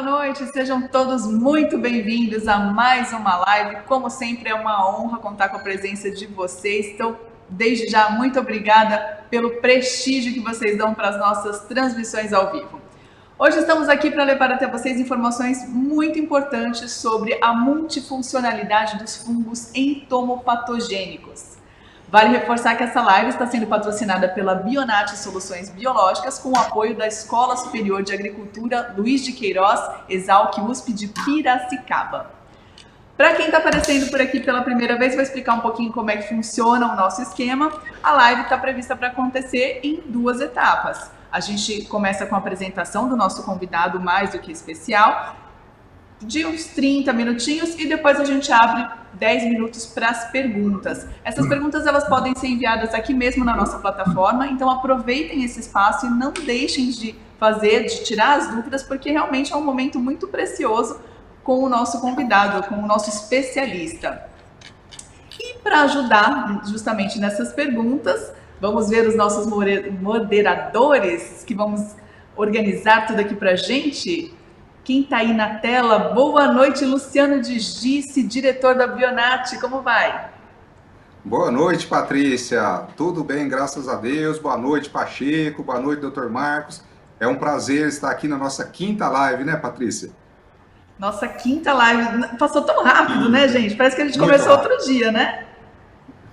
boa noite, sejam todos muito bem-vindos a mais uma live. Como sempre, é uma honra contar com a presença de vocês. Então, desde já, muito obrigada pelo prestígio que vocês dão para as nossas transmissões ao vivo. Hoje estamos aqui para levar até vocês informações muito importantes sobre a multifuncionalidade dos fungos entomopatogênicos. Vale reforçar que essa live está sendo patrocinada pela Bionat Soluções Biológicas com o apoio da Escola Superior de Agricultura Luiz de Queiroz, Exalc USP de Piracicaba. Para quem está aparecendo por aqui pela primeira vez, vou explicar um pouquinho como é que funciona o nosso esquema. A live está prevista para acontecer em 2 etapas. A gente começa com a apresentação do nosso convidado mais do que especial, de uns 30 minutinhos, e depois a gente abre 10 minutos para as perguntas. Essas perguntas elas podem ser enviadas aqui mesmo na nossa plataforma, então aproveitem esse espaço e não deixem de tirar as dúvidas, porque realmente é um momento muito precioso com o nosso convidado, com o nosso especialista. E para ajudar justamente nessas perguntas, vamos ver os nossos moderadores que vamos organizar tudo aqui para a gente. Quem está aí na tela? Boa noite, Luciano de Gice, diretor da Bionat. Como vai? Boa noite, Patrícia. Tudo bem, graças a Deus. Boa noite, Pacheco. Boa noite, Dr. Marcos. É um prazer estar aqui na nossa 5ª live, né, Patrícia? Nossa 5ª live. Passou tão rápido, né, gente? Parece que a gente começou outro dia, né?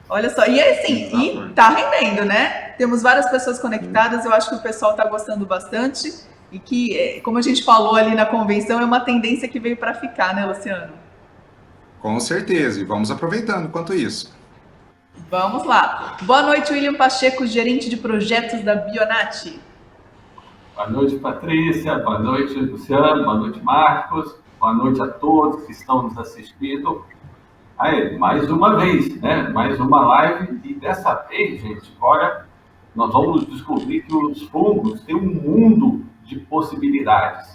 Olha só. E assim, e tá rendendo, né? Temos várias pessoas conectadas. Eu acho que o pessoal está gostando bastante. E que, como a gente falou ali na convenção, é uma tendência que veio para ficar, né, Luciano? Com certeza, e vamos aproveitando enquanto isso. Vamos lá. Boa noite, William Pacheco, gerente de projetos da Bionat. Boa noite, Patrícia. Boa noite, Luciano. Boa noite, Marcos. Boa noite a todos que estão nos assistindo. Aí, mais uma vez, né? Mais uma live. E dessa vez, gente, olha, nós vamos descobrir que os fungos têm um mundo de possibilidades,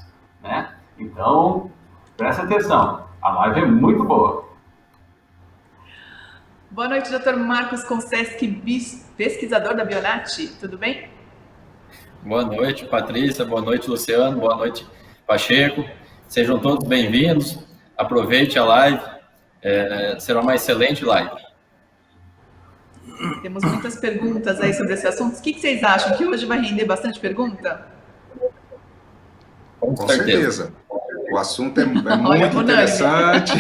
né? Então, presta atenção, a live é muito boa. Boa noite, Dr. Marcos Conseschi, pesquisador da Bionat, tudo bem? Boa noite, Patrícia, boa noite, Luciano, boa noite, Pacheco, sejam todos bem-vindos, aproveite a live, será uma excelente live. Temos muitas perguntas aí sobre esse assunto, o que vocês acham? Que hoje vai render bastante pergunta? Com certeza. O assunto é muito interessante.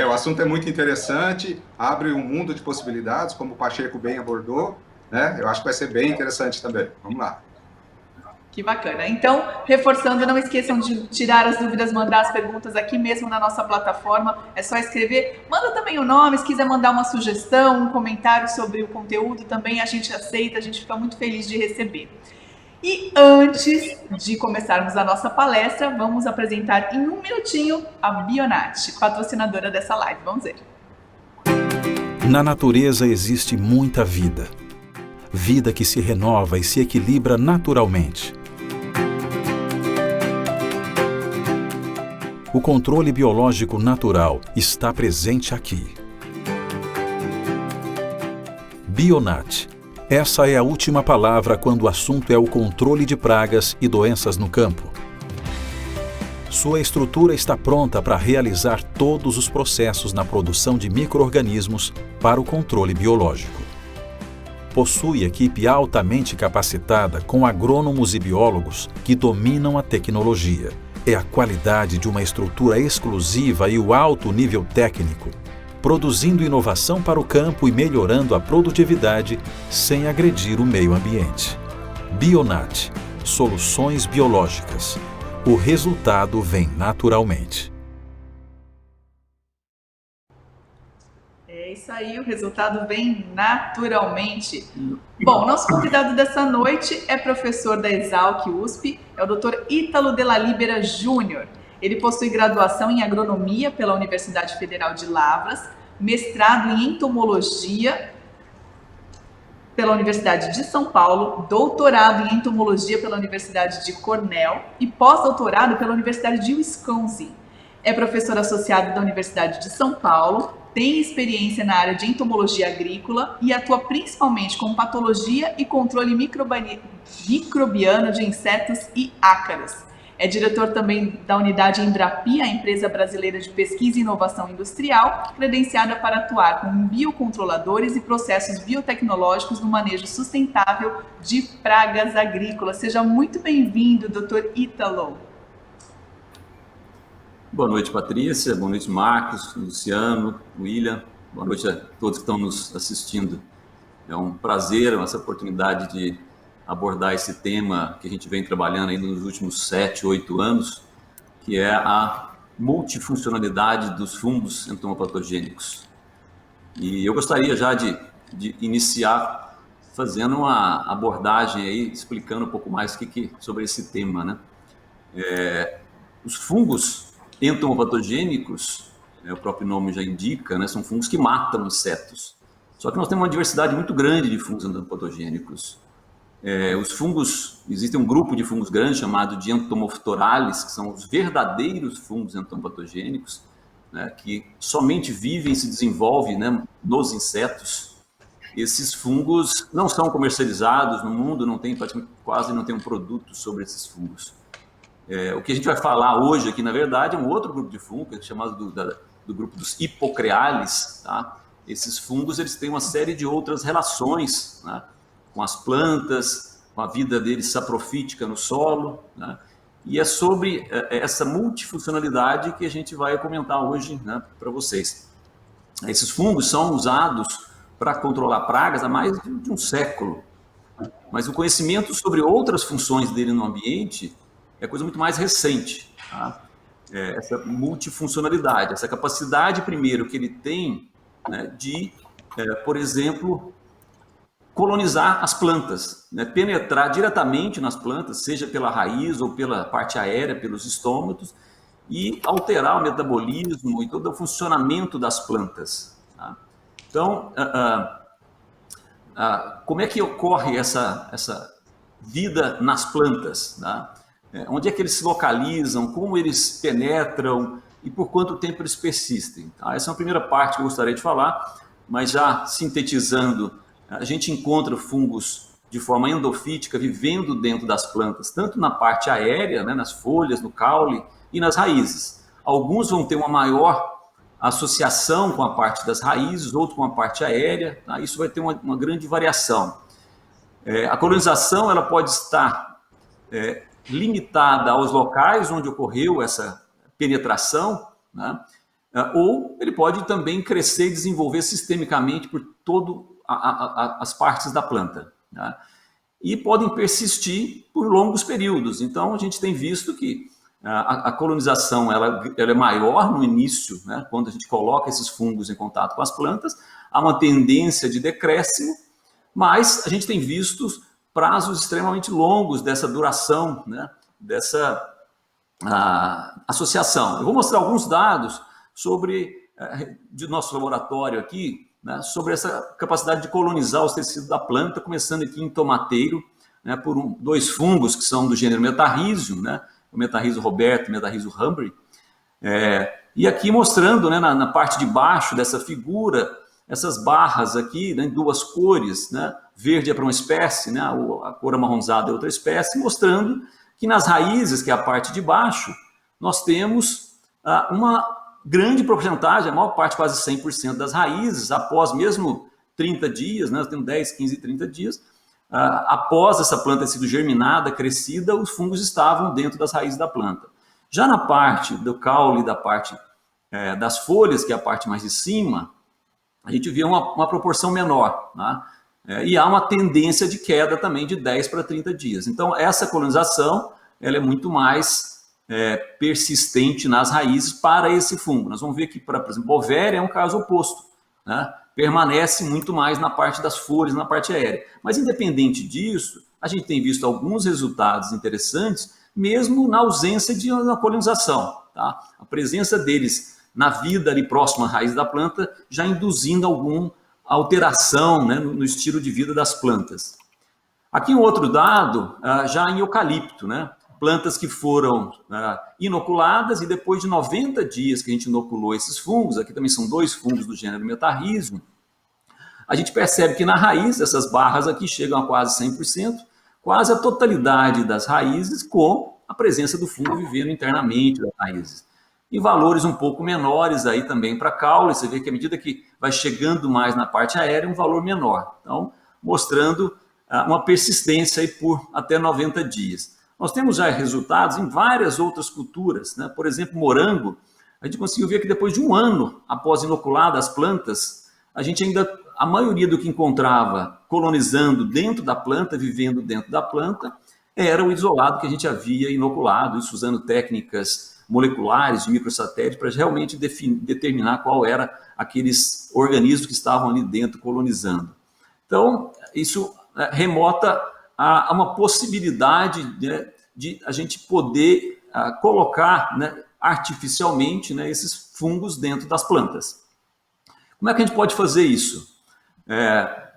O assunto é muito interessante, abre um mundo de possibilidades, como o Pacheco bem abordou, né? Eu acho que vai ser bem interessante também. Vamos lá. Que bacana. Então, reforçando, não esqueçam de tirar as dúvidas, mandar as perguntas aqui mesmo na nossa plataforma. É só escrever. Manda também o nome, se quiser mandar uma sugestão, um comentário sobre o conteúdo, também a gente aceita, a gente fica muito feliz de receber. E antes de começarmos a nossa palestra, vamos apresentar em um minutinho a Bionat, patrocinadora dessa live. Vamos ver. Na natureza existe muita vida. Vida que se renova e se equilibra naturalmente. O controle biológico natural está presente aqui. Bionat. Essa é a última palavra quando o assunto é o controle de pragas e doenças no campo. Sua estrutura está pronta para realizar todos os processos na produção de micro-organismos para o controle biológico. Possui equipe altamente capacitada com agrônomos e biólogos que dominam a tecnologia. É a qualidade de uma estrutura exclusiva e o alto nível técnico, produzindo inovação para o campo e melhorando a produtividade sem agredir o meio ambiente. Bionat, soluções biológicas. O resultado vem naturalmente. É isso aí, o resultado vem naturalmente. Bom, nosso convidado dessa noite é professor da Exalc USP, é o Dr. Ítalo Della Libera Júnior. Ele possui graduação em agronomia pela Universidade Federal de Lavras, mestrado em entomologia pela Universidade de São Paulo, doutorado em entomologia pela Universidade de Cornell e pós-doutorado pela Universidade de Wisconsin. É professor associado da Universidade de São Paulo, tem experiência na área de entomologia agrícola e atua principalmente com patologia e controle microbiano de insetos e ácaros. É diretor também da unidade Embrapia, a empresa brasileira de pesquisa e inovação industrial, credenciada para atuar com biocontroladores e processos biotecnológicos no manejo sustentável de pragas agrícolas. Seja muito bem-vindo, Dr. Ítalo. Boa noite, Patrícia. Boa noite, Marcos, Luciano, William. Boa noite a todos que estão nos assistindo. É um prazer essa oportunidade de abordar esse tema que a gente vem trabalhando aí nos últimos 7, 8 anos, que é a multifuncionalidade dos fungos entomopatogênicos. E eu gostaria já de iniciar fazendo uma abordagem aí, explicando um pouco mais sobre esse tema, né? Os fungos entomopatogênicos, o próprio nome já indica, né, são fungos que matam insetos. Só que nós temos uma diversidade muito grande de fungos entomopatogênicos. Os fungos, existe um grupo de fungos grande chamado de Entomophthorales, que são os verdadeiros fungos entomopatogênicos, né, que somente vivem e se desenvolvem, né, nos insetos. Esses fungos não são comercializados no mundo, quase não tem um produto sobre esses fungos. O que a gente vai falar hoje aqui, na verdade, é um outro grupo de fungos, chamado do grupo dos Hippocreales, tá? Esses fungos, eles têm uma série de outras relações, né, com as plantas, com a vida deles saprofítica no solo, né? E é sobre essa multifuncionalidade que a gente vai comentar hoje, né, para vocês. Esses fungos são usados para controlar pragas há mais de um século, mas o conhecimento sobre outras funções dele no ambiente é coisa muito mais recente, tá? Essa multifuncionalidade, essa capacidade, primeiro, que ele tem, né, de, por exemplo, colonizar as plantas, né, penetrar diretamente nas plantas, seja pela raiz ou pela parte aérea, pelos estômatos, e alterar o metabolismo e todo o funcionamento das plantas, tá? Então, como é que ocorre essa vida nas plantas, tá? Onde é que eles se localizam, como eles penetram e por quanto tempo eles persistem, tá? Essa é a primeira parte que eu gostaria de falar, mas já sintetizando, a gente encontra fungos de forma endofítica vivendo dentro das plantas, tanto na parte aérea, né, nas folhas, no caule e nas raízes. Alguns vão ter uma maior associação com a parte das raízes, outros com a parte aérea, tá? Isso vai ter uma grande variação. A colonização ela pode estar limitada aos locais onde ocorreu essa penetração, né? Ou ele pode também crescer e desenvolver sistemicamente por todas as partes da planta, né? E podem persistir por longos períodos. Então, a gente tem visto que a colonização ela é maior no início, né? Quando a gente coloca esses fungos em contato com as plantas, há uma tendência de decréscimo, mas a gente tem visto prazos extremamente longos dessa duração, né, dessa associação. Eu vou mostrar alguns dados de nosso laboratório aqui, né, sobre essa capacidade de colonizar os tecidos da planta, começando aqui em tomateiro, né, por dois fungos que são do gênero Metarrhizium, né, o Metarrhizium roberto e o Metarrhizium humbri, e aqui mostrando, né, na parte de baixo dessa figura, essas barras aqui, né, em duas cores, né, verde é para uma espécie, né, a cor amarronzada é outra espécie, mostrando que nas raízes, que é a parte de baixo, nós temos uma grande porcentagem, a maior parte, quase 100% das raízes, após mesmo 30 dias, né, nós temos 10, 15, 30 dias, após essa planta ter sido germinada, crescida, os fungos estavam dentro das raízes da planta. Já na parte do caule, da parte das folhas, que é a parte mais de cima, a gente vê uma proporção menor, né? E há uma tendência de queda também de 10 para 30 dias. Então, essa colonização ela é muito mais persistente nas raízes para esse fungo. Nós vamos ver que, por exemplo, Bovéria é um caso oposto, né? Permanece muito mais na parte das folhas, na parte aérea. Mas, independente disso, a gente tem visto alguns resultados interessantes, mesmo na ausência de uma colonização, tá? A presença deles na vida ali próxima à raiz da planta, já induzindo alguma alteração, né, no estilo de vida das plantas. Aqui um outro dado, já em eucalipto, né? Plantas que foram inoculadas e depois de 90 dias que a gente inoculou esses fungos, aqui também são dois fungos do gênero Metarrhizium, a gente percebe que na raiz, essas barras aqui chegam a quase 100%, quase a totalidade das raízes com a presença do fungo vivendo internamente das raízes. E valores um pouco menores aí também para caule, você vê que à medida que vai chegando mais na parte aérea, um valor menor. Então, mostrando uma persistência aí por até 90 dias. Nós temos já resultados em várias outras culturas, né? Por exemplo, morango, a gente conseguiu ver que depois de um ano após inocular as plantas, a maioria do que encontrava colonizando dentro da planta, vivendo dentro da planta, era o isolado que a gente havia inoculado, isso usando técnicas moleculares de microsatélite para realmente determinar qual era aqueles organismos que estavam ali dentro colonizando. Então, isso remota a uma possibilidade, né, de a gente poder colocar, né, artificialmente, né, esses fungos dentro das plantas. Como é que a gente pode fazer isso?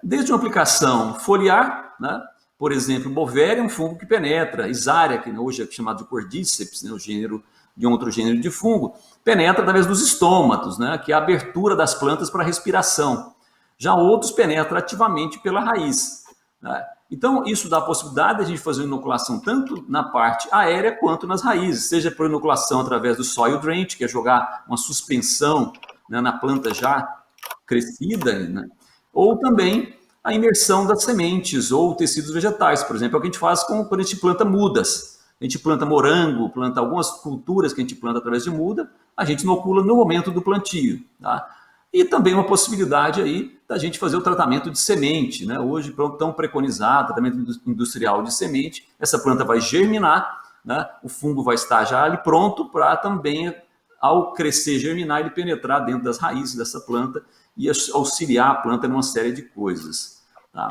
Desde uma aplicação foliar, né, por exemplo, Bovéria é um fungo que penetra, Isaria, que hoje é chamado de Cordyceps, né, o gênero de um outro gênero de fungo, penetra através dos estômatos, né, que é a abertura das plantas para a respiração. Já outros penetram ativamente pela raiz, né? Então, isso dá a possibilidade de a gente fazer uma inoculação tanto na parte aérea quanto nas raízes, seja por inoculação através do soil drench, que é jogar uma suspensão, né, na planta já crescida, né, ou também a imersão das sementes ou tecidos vegetais, por exemplo, é o que a gente faz quando a gente planta mudas. A gente planta morango, planta algumas culturas que a gente planta através de muda, a gente inocula no momento do plantio, tá? E também uma possibilidade aí da gente fazer o tratamento de semente, né? Hoje, tão preconizado, tratamento industrial de semente, essa planta vai germinar, né? O fungo vai estar já ali pronto para também, ao crescer, germinar, ele penetrar dentro das raízes dessa planta e auxiliar a planta numa série de coisas, tá?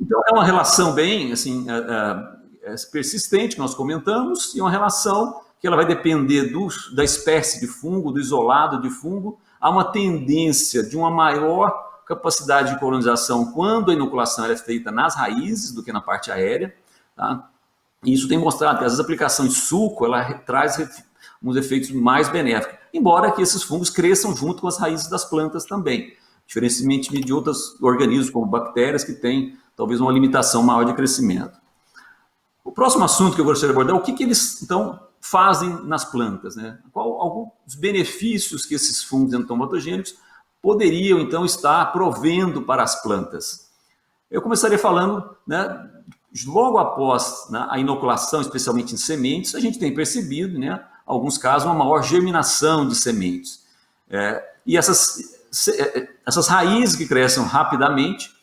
Então, é uma relação bem, assim, persistente, que nós comentamos, e uma relação que ela vai depender da espécie de fungo, do isolado de fungo. Há uma tendência de uma maior capacidade de colonização quando a inoculação é feita nas raízes do que na parte aérea, tá? E isso tem mostrado que as aplicações de suco, ela traz uns efeitos mais benéficos, embora que esses fungos cresçam junto com as raízes das plantas também, diferentemente de outros organismos, como bactérias, que têm talvez uma limitação maior de crescimento. O próximo assunto que eu gostaria de abordar é o que eles, então, fazem nas plantas, né? Qual alguns benefícios que esses fungos entomatogênicos poderiam, então, estar provendo para as plantas. Eu começaria falando, né, logo após, né, a inoculação, especialmente em sementes, a gente tem percebido, né, alguns casos, uma maior germinação de sementes. E essas raízes que crescem rapidamente,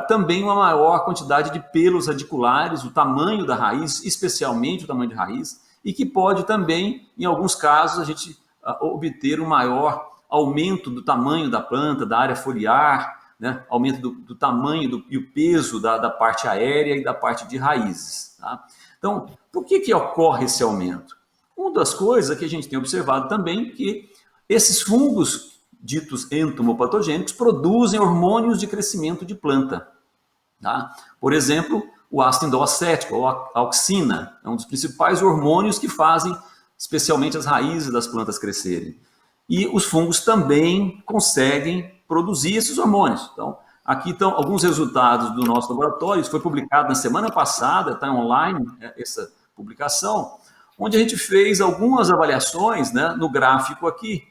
também uma maior quantidade de pelos radiculares, o tamanho da raiz, especialmente o tamanho de raiz, e que pode também, em alguns casos, a gente obter um maior aumento do tamanho da planta, da área foliar, né? Aumento do tamanho e o peso da parte aérea e da parte de raízes, tá? Então, por que ocorre esse aumento? Uma das coisas que a gente tem observado também é que esses fungos ditos entomopatogênicos produzem hormônios de crescimento de planta, tá? Por exemplo, o ácido indolacético, ou a auxina, é um dos principais hormônios que fazem especialmente as raízes das plantas crescerem. E os fungos também conseguem produzir esses hormônios. Então, aqui estão alguns resultados do nosso laboratório, isso foi publicado na semana passada, está online essa publicação, onde a gente fez algumas avaliações, né, no gráfico aqui,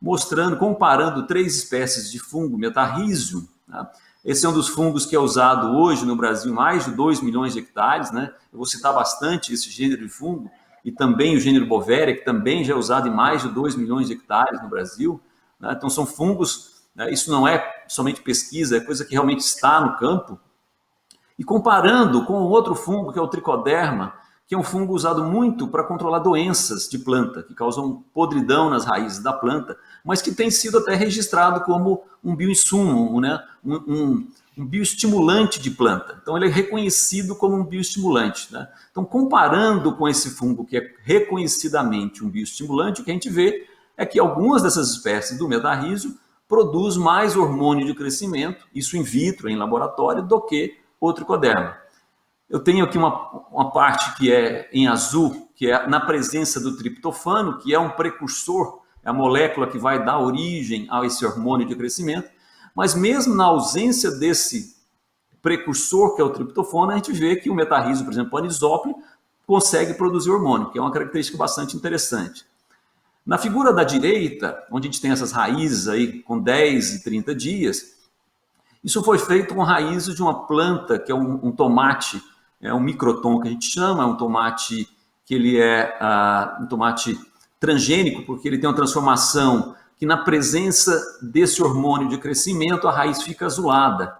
mostrando, comparando 3 espécies de fungo metarrísio, né? Esse é um dos fungos que é usado hoje no Brasil, mais de 2 milhões de hectares, né? Eu vou citar bastante esse gênero de fungo, e também o gênero Bovéria, que também já é usado em mais de 2 milhões de hectares no Brasil, né? Então são fungos, né? Isso não é somente pesquisa, é coisa que realmente está no campo. E comparando com outro fungo, que é o Trichoderma, que é um fungo usado muito para controlar doenças de planta, que causam podridão nas raízes da planta, mas que tem sido até registrado como um bioinsumo, né? um bioestimulante de planta. Então, ele é reconhecido como um bioestimulante, né? Então, comparando com esse fungo, que é reconhecidamente um bioestimulante, o que a gente vê é que algumas dessas espécies do metarrísio produzem mais hormônio de crescimento, isso in vitro, em laboratório, do que o Trichoderma. Eu tenho aqui uma parte que é em azul, que é na presença do triptofano, que é um precursor, é a molécula que vai dar origem a esse hormônio de crescimento, mas mesmo na ausência desse precursor, que é o triptofano, a gente vê que o metarrísio, por exemplo, o anisópio, consegue produzir hormônio, que é uma característica bastante interessante. Na figura da direita, onde a gente tem essas raízes aí com 10 e 30 dias, isso foi feito com raízes de uma planta que é um tomate, é um microtom que a gente chama, é um tomate que ele é um tomate transgênico, porque ele tem uma transformação que na presença desse hormônio de crescimento a raiz fica azulada.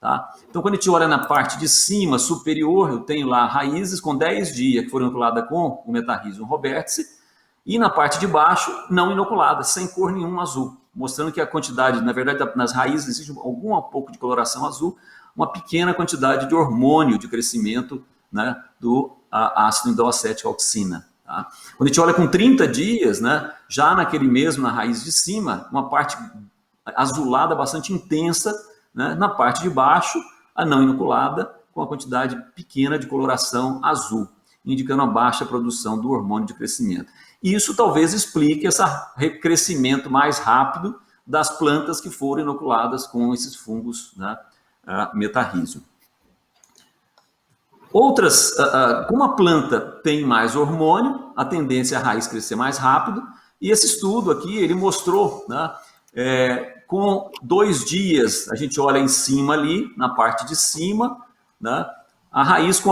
Tá? Então, quando a gente olha na parte de cima, superior, eu tenho lá raízes com 10 dias que foram inoculadas com o Metarrhizium robertsii, e na parte de baixo, não inoculadas, sem cor nenhuma azul, mostrando que a quantidade, na verdade, nas raízes existe algum pouco de coloração azul, uma pequena quantidade de hormônio de crescimento, né, do ácido indolacético auxina. Tá? Quando a gente olha com 30 dias, né, já naquele mesmo, na raiz de cima, uma parte azulada bastante intensa, né, na parte de baixo, a não inoculada, com a quantidade pequena de coloração azul, indicando a baixa produção do hormônio de crescimento. E isso talvez explique esse crescimento mais rápido das plantas que foram inoculadas com esses fungos, né, Metarrhizium. Outras, como a planta tem mais hormônio, a tendência é a raiz crescer mais rápido, e esse estudo aqui, ele mostrou, né, com 2 dias, a gente olha em cima ali, na parte de cima, né, a raiz com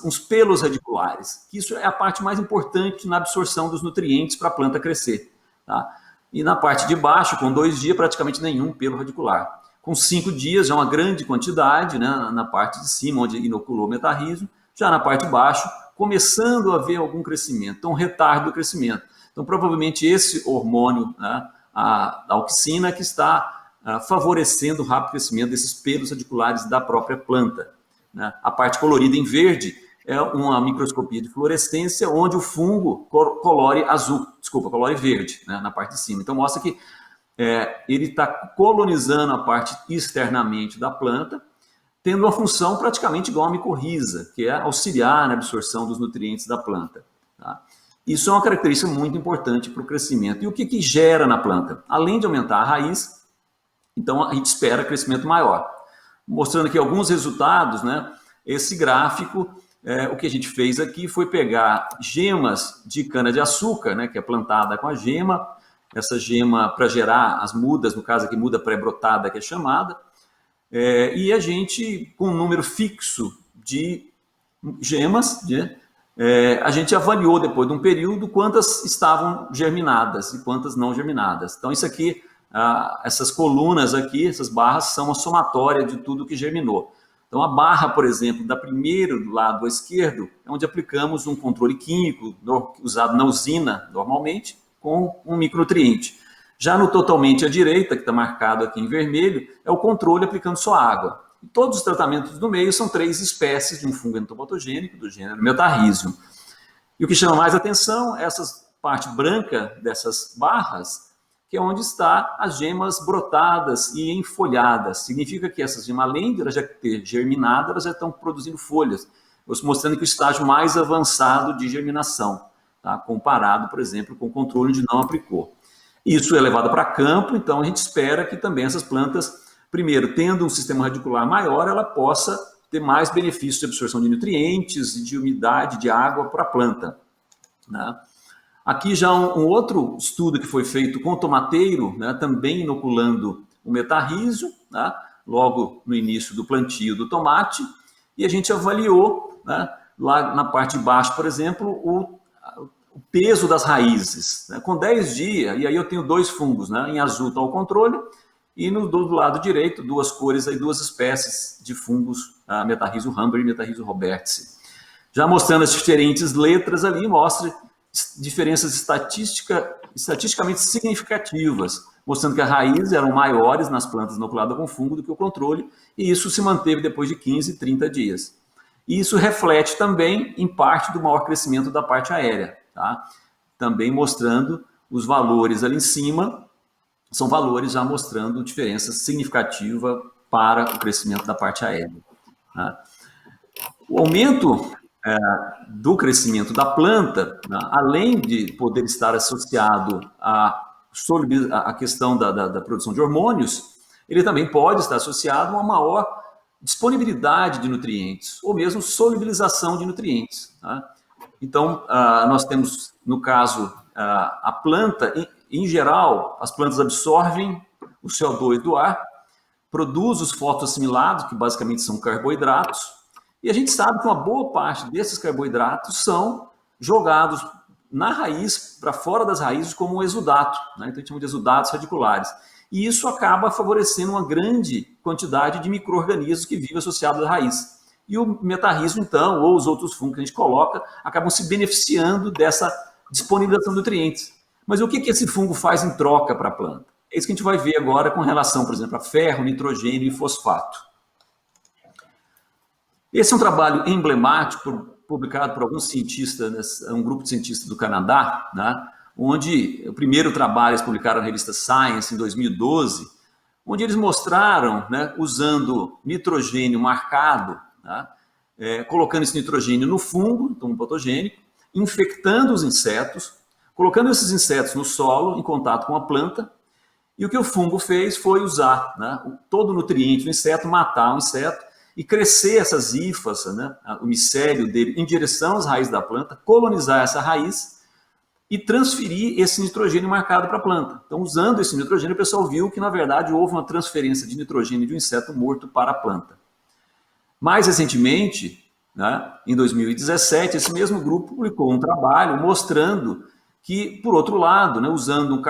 uns pelos radiculares, que isso é a parte mais importante na absorção dos nutrientes para a planta crescer. Tá? E na parte de baixo, com 2 dias, praticamente nenhum pelo radicular. Com 5 dias, já uma grande quantidade, né, na parte de cima, onde inoculou o Metarrhizium, já na parte de baixo, começando a haver algum crescimento, então retardo do crescimento. Então, provavelmente esse hormônio, né, a auxina, que está favorecendo o rápido crescimento desses pelos radiculares da própria planta. Né? A parte colorida em verde é uma microscopia de fluorescência, onde o fungo colore verde, né, na parte de cima. Então, mostra que ele está colonizando a parte externamente da planta, tendo uma função praticamente igual a micorriza, que é auxiliar na absorção dos nutrientes da planta. Tá? Isso é uma característica muito importante para o crescimento. E o que gera na planta? Além de aumentar a raiz, então a gente espera crescimento maior. Mostrando aqui alguns resultados, né? Esse gráfico, o que a gente fez aqui foi pegar gemas de cana-de-açúcar, né, que é plantada com a gema, essa gema para gerar as mudas, no caso aqui muda pré-brotada, que é chamada, e a gente, com um número fixo de gemas, né, a gente avaliou depois de um período quantas estavam germinadas e quantas não germinadas. Então isso aqui, essas colunas aqui, essas barras, são a somatória de tudo que germinou. Então a barra, por exemplo, da primeiro do lado esquerdo, é onde aplicamos um controle químico usado na usina normalmente, com um micronutriente. Já no totalmente à direita, que está marcado aqui em vermelho, é o controle aplicando só água. E todos os tratamentos do meio são 3 espécies de um fungo entomopatogênico do gênero Metarrhizium. E o que chama mais atenção é essa parte branca dessas barras, que é onde está as gemas brotadas e enfolhadas. Significa que essas gemas, além de elas já ter germinado, elas já estão produzindo folhas, mostrando que o estágio mais avançado de germinação, tá? Comparado, por exemplo, com o controle de não aplicou. Isso é levado para campo, então a gente espera que também essas plantas, primeiro, tendo um sistema radicular maior, ela possa ter mais benefícios de absorção de nutrientes e de umidade, de água para a planta. Né? Aqui já um outro estudo que foi feito com o tomateiro, né, também inoculando o Metarrhizium, né, logo no início do plantio do tomate, e a gente avaliou, né, lá na parte de baixo, por exemplo, o peso das raízes. Né, com 10 dias, e aí eu tenho 2 fungos, né, em azul está o controle, e do lado direito, 2 cores, aí 2 espécies de fungos, Metarrhizium rhamber e Metarrhizium robertsii. Já mostrando as diferentes letras ali, mostra diferenças estatisticamente significativas, mostrando que as raízes eram maiores nas plantas inoculadas com fungo do que o controle, e isso se manteve depois de 15 e 30 dias. E isso reflete também, em parte, do maior crescimento da parte aérea. Tá? Também mostrando os valores ali em cima, são valores já mostrando diferença significativa para o crescimento da parte aérea. Tá? O aumento do crescimento da planta, né, além de poder estar associado à questão da produção de hormônios, ele também pode estar associado a uma maior disponibilidade de nutrientes, ou mesmo solubilização de nutrientes. Tá? Então, nós temos, no caso, a planta, em geral, as plantas absorvem o CO2 do ar, produzem os fotoassimilados, que basicamente são carboidratos, e a gente sabe que uma boa parte desses carboidratos são jogados na raiz, para fora das raízes, como um exudato, né? Então a gente chama de exudatos radiculares. E isso acaba favorecendo uma grande quantidade de micro-organismos que vivem associados à raiz. E o metarrhizo, então, ou os outros fungos que a gente coloca, acabam se beneficiando dessa disponibilização de nutrientes. Mas o que esse fungo faz em troca para a planta? É isso que a gente vai ver agora com relação, por exemplo, a ferro, nitrogênio e fosfato. Esse é um trabalho emblemático, publicado por alguns cientistas, um grupo de cientistas do Canadá, né, onde o primeiro trabalho eles publicaram na revista Science em 2012, onde eles mostraram, né, usando nitrogênio marcado, né, colocando esse nitrogênio no fungo, então um patogênico, infectando os insetos, colocando esses insetos no solo, em contato com a planta, e o que o fungo fez foi usar, né, todo o nutriente do inseto, matar o inseto, e crescer essas hifas, né, o micélio dele, em direção às raízes da planta, colonizar essa raiz e transferir esse nitrogênio marcado para a planta. Então, usando esse nitrogênio, o pessoal viu que, na verdade, houve uma transferência de nitrogênio de um inseto morto para a planta. Mais recentemente, né, em 2017, esse mesmo grupo publicou um trabalho mostrando que, por outro lado, né, usando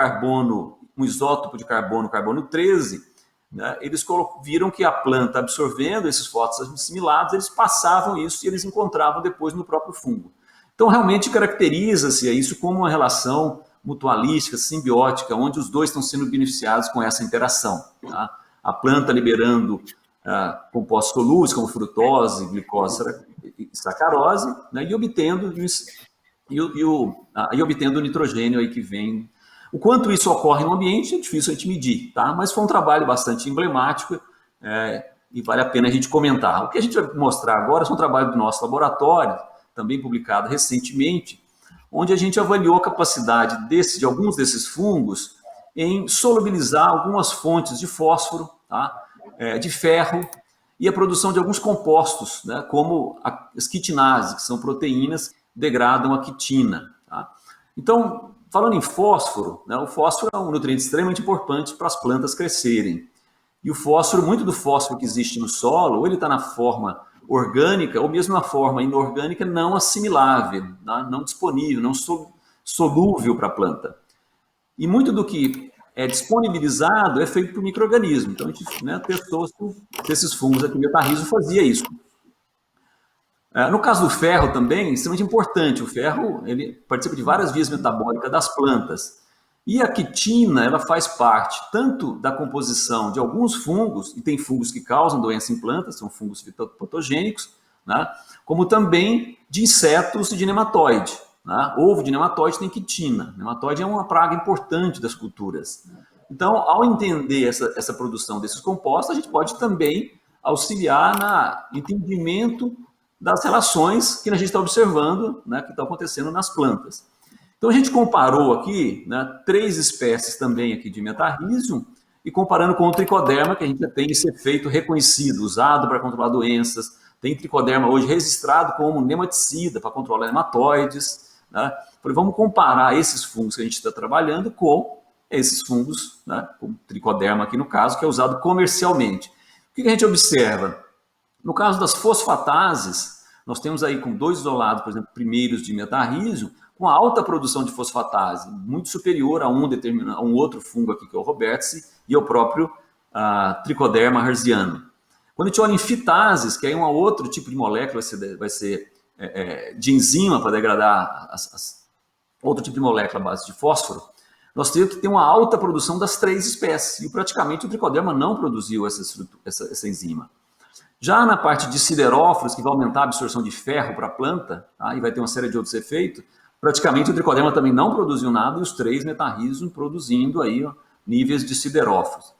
um isótopo de carbono, carbono 13, né, eles viram que a planta absorvendo esses fotoassimilados, eles passavam isso e eles encontravam depois no próprio fungo. Então, realmente caracteriza-se isso como uma relação mutualística, simbiótica, onde os dois estão sendo beneficiados com essa interação. Tá? A planta liberando compostos solúveis, como frutose, glicose e sacarose, né, e obtendo o nitrogênio aí que vem. O quanto isso ocorre no ambiente é difícil a gente medir, tá? Mas foi um trabalho bastante emblemático e vale a pena a gente comentar. O que a gente vai mostrar agora é um trabalho do nosso laboratório, também publicado recentemente, onde a gente avaliou a capacidade de alguns desses fungos em solubilizar algumas fontes de fósforo, tá? De ferro e a produção de alguns compostos, né? Como as quitinases, que são proteínas que degradam a quitina. Tá? Então, falando em fósforo, né, o fósforo é um nutriente extremamente importante para as plantas crescerem. E o fósforo, muito do fósforo que existe no solo, ou ele está na forma orgânica, ou mesmo na forma inorgânica não assimilável, tá? Não disponível, não solúvel para a planta. E muito do que é disponibilizado é feito por micro-organismos. Então, a gente, né, testou se esses fungos aqui, o metarrhizo fazia isso. No caso do ferro também, é extremamente importante. O ferro ele participa de várias vias metabólicas das plantas. E a quitina ela faz parte tanto da composição de alguns fungos, e tem fungos que causam doença em plantas, são fungos fitopatogênicos, né, como também de insetos e de nematóide. Né? Ovo de nematóide tem quitina. Nematóide é uma praga importante das culturas. Então, ao entender essa produção desses compostos, a gente pode também auxiliar no entendimento das relações que a gente está observando, né, que estão acontecendo nas plantas. Então, a gente comparou aqui, né, 3 espécies também aqui de metarrhizium e comparando com o tricoderma, que a gente já tem esse efeito reconhecido, usado para controlar doenças. Tem tricoderma hoje registrado como nematicida para controlar nematóides. Né? Falei, vamos comparar esses fungos que a gente está trabalhando com esses fungos, né, com o tricoderma aqui no caso, que é usado comercialmente. O que a gente observa? No caso das fosfatases, nós temos aí com 2 isolados, por exemplo, primeiros de metarrhizium, com alta produção de fosfatase, muito superior a um outro fungo aqui, que é o Robertsi, e ao próprio Tricoderma hertziano. Quando a gente olha em fitases, que é um outro tipo de molécula, vai ser de enzima para degradar outro tipo de molécula à base de fósforo, nós temos que ter uma alta produção das 3 espécies, e praticamente o Tricoderma não produziu essa enzima. Já na parte de siderófilos, que vai aumentar a absorção de ferro para a planta, tá, e vai ter uma série de outros efeitos, praticamente o tricoderma também não produziu nada e os 3 metarrhizium produzindo aí níveis de siderófilos.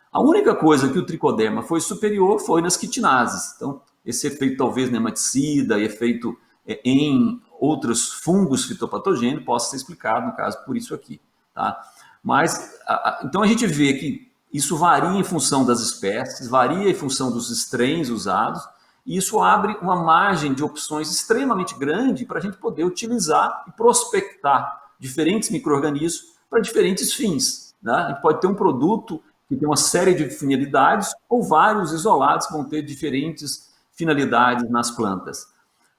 A única coisa que o tricoderma foi superior foi nas quitinases. Então, esse efeito talvez nematicida e efeito em outros fungos fitopatogênicos possa ser explicado, no caso, por isso aqui. Tá? Mas, então a gente vê que isso varia em função das espécies, varia em função dos strains usados, E isso abre uma margem de opções extremamente grande para a gente poder utilizar e prospectar diferentes micro-organismos para diferentes fins, né? A gente pode ter um produto que tem uma série de finalidades ou vários isolados que vão ter diferentes finalidades nas plantas.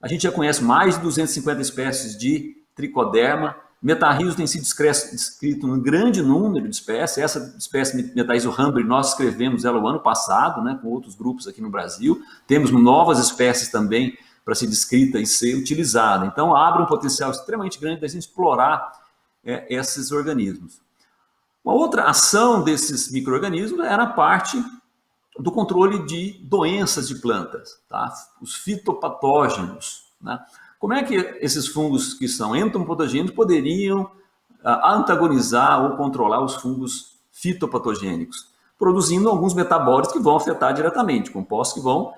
A gente já conhece mais de 250 espécies de tricoderma. Metarrhizo tem sido descrito num grande número de espécies. Essa espécie Metarrhizo rambri, nós escrevemos ela o ano passado, né, com outros grupos aqui no Brasil. Temos novas espécies também para ser descrita e ser utilizada. Então, abre um potencial extremamente grande da gente explorar esses organismos. Uma outra ação desses micro-organismos é na parte do controle de doenças de plantas, tá? Os fitopatógenos, né? Como é que esses fungos que são entomopatogênicos poderiam antagonizar ou controlar os fungos fitopatogênicos? Produzindo alguns metabólitos que vão afetar diretamente, compostos que vão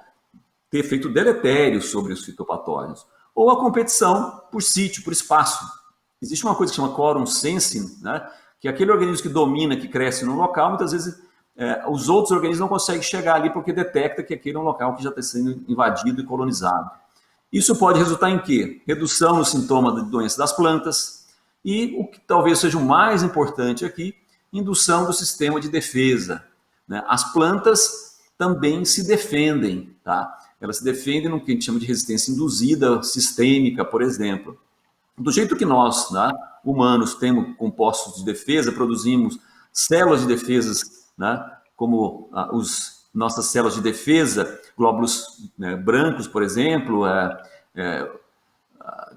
ter efeito deletério sobre os fitopatógenos. Ou a competição por sítio, por espaço. Existe uma coisa que chama quorum sensing, né? Que é aquele organismo que domina, que cresce no local, muitas vezes os outros organismos não conseguem chegar ali porque detecta que aquele é um local que já está sendo invadido e colonizado. Isso pode resultar em quê? Redução no sintoma de doença das plantas e, o que talvez seja o mais importante aqui, indução do sistema de defesa, né? As plantas também se defendem, tá? Elas se defendem no que a gente chama de resistência induzida sistêmica, por exemplo. Do jeito que nós, né, humanos, temos compostos de defesa, produzimos células de defesa, né, como nossas células de defesa, glóbulos brancos, por exemplo,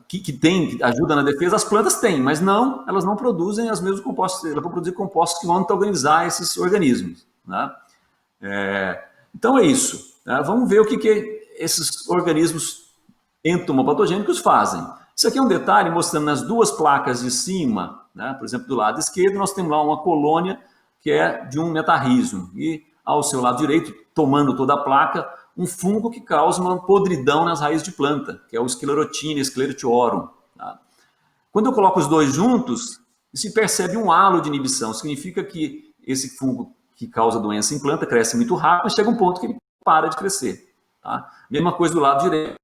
que ajudam na defesa, as plantas têm, mas não, elas não produzem os mesmos compostos, elas vão produzir compostos que vão antagonizar esses organismos, né? Então é isso, né? Vamos ver o que esses organismos entomopatogênicos fazem. Isso aqui é um detalhe mostrando nas duas placas de cima, né? Por exemplo, do lado esquerdo nós temos lá uma colônia que é de um metarrhizo e ao seu lado direito, tomando toda a placa, um fungo que causa uma podridão nas raízes de planta, que é o Sclerotinia sclerotiorum, tá? Quando eu coloco os dois juntos, se percebe um halo de inibição, significa que esse fungo que causa doença em planta cresce muito rápido, mas chega um ponto que ele para de crescer, tá? Mesma coisa do lado direito,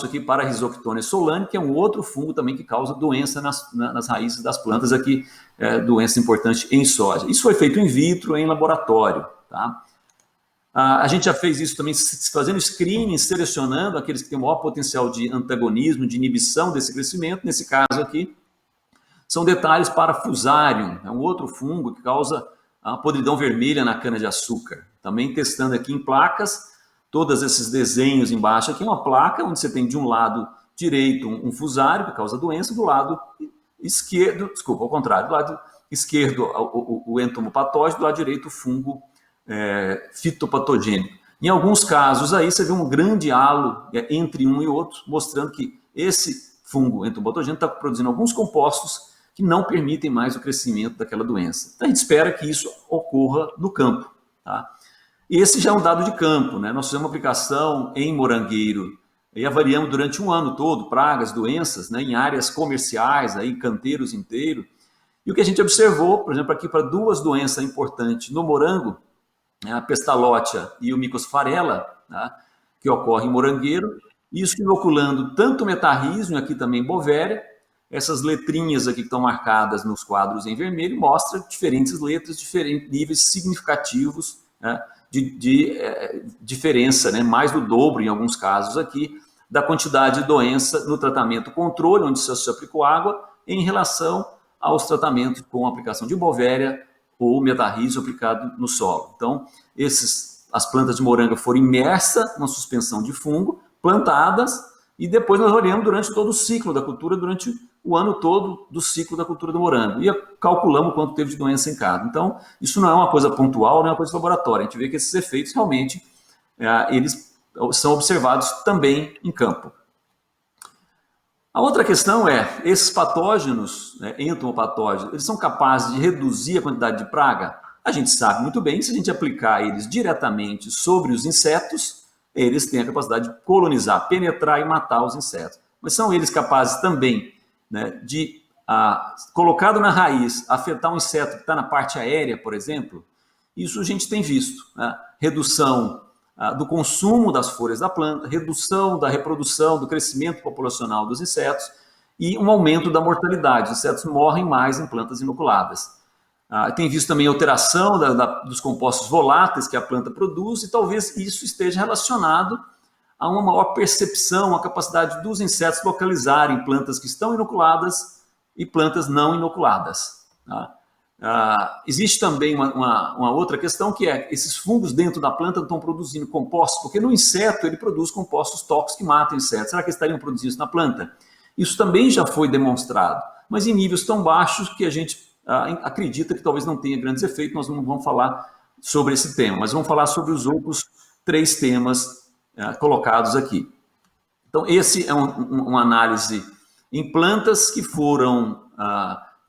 aqui para Rhizoctonia solane, que é um outro fungo também que causa doença nas raízes das plantas, aqui doença importante em soja. Isso foi feito in vitro, em laboratório, tá? A gente já fez isso também fazendo screening, selecionando aqueles que têm o maior potencial de antagonismo, de inibição desse crescimento. Nesse caso aqui, são detalhes para Fusarium, é um outro fungo que causa a podridão vermelha na cana-de-açúcar. Também testando aqui em placas, todos esses desenhos embaixo aqui, uma placa onde você tem de um lado direito um fusário que causa doença, do lado esquerdo, desculpa, ao contrário, do lado esquerdo o entomopatógeno, do lado direito o fungo fitopatogênico. Em alguns casos aí você vê um grande halo entre um e outro, mostrando que esse fungo entomopatogênico está produzindo alguns compostos que não permitem mais o crescimento daquela doença. Então a gente espera que isso ocorra no campo, tá? Esse já é um dado de campo, né? Nós fizemos uma aplicação em morangueiro e avaliamos durante um ano todo pragas, doenças, né, em áreas comerciais, aí, canteiros inteiros. E o que a gente observou, por exemplo, aqui para duas doenças importantes no morango, a Pestalotia e o Mycosfarella, tá, que ocorre em morangueiro, isso inoculando tanto metarrhizium, aqui também bovéria, essas letrinhas aqui que estão marcadas nos quadros em vermelho, mostram diferentes letras, diferentes níveis significativos, né, de diferença, né, mais do dobro em alguns casos aqui, da quantidade de doença no tratamento controle, onde se aplicou água, em relação aos tratamentos com aplicação de bovéria ou metarrhizium aplicado no solo. Então, as plantas de moranga foram imersas na suspensão de fungo, plantadas, e depois nós olhamos durante todo o ciclo da cultura, durante o ano todo do ciclo da cultura do morango, e calculamos quanto teve de doença em cada. Então, isso não é uma coisa pontual, não é uma coisa de laboratório. A gente vê que esses efeitos realmente eles são observados também em campo. A outra questão é, esses patógenos, entomopatógenos, eles são capazes de reduzir a quantidade de praga? A gente sabe muito bem que se a gente aplicar eles diretamente sobre os insetos, eles têm a capacidade de colonizar, penetrar e matar os insetos. Mas são eles capazes também, né, de, colocado na raiz, afetar um inseto que está na parte aérea, por exemplo? Isso a gente tem visto, né? Redução do consumo das folhas da planta, redução da reprodução, do crescimento populacional dos insetos e um aumento da mortalidade. Os insetos morrem mais em plantas inoculadas. Tem visto também alteração dos compostos voláteis que a planta produz, e talvez isso esteja relacionado a uma maior percepção, a capacidade dos insetos localizarem plantas que estão inoculadas e plantas não inoculadas. Existe também uma outra questão, que é esses fungos dentro da planta estão produzindo compostos, porque no inseto ele produz compostos tóxicos que matam insetos. Será que eles estariam produzindo isso na planta? Isso também já foi demonstrado, mas em níveis tão baixos que a gente acredita que talvez não tenha grandes efeitos. Nós não vamos falar sobre esse tema, mas vamos falar sobre os outros 3 temas colocados aqui. Então, esse é uma análise em plantas que foram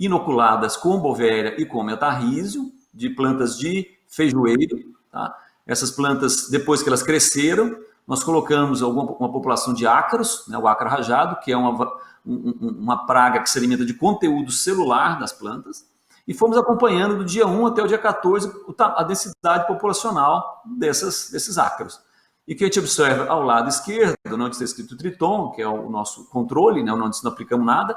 inoculadas com Bovéria e com metarrísio, de plantas de feijoeiro. Tá? Essas plantas, depois que elas cresceram, nós colocamos uma população de ácaros, né, o ácaro rajado, que é uma praga que se alimenta de conteúdo celular das plantas, e fomos acompanhando do dia 1 até o dia 14 a densidade populacional desses ácaros. E o que a gente observa ao lado esquerdo, onde está escrito Triton, que é o nosso controle, né, onde não aplicamos nada,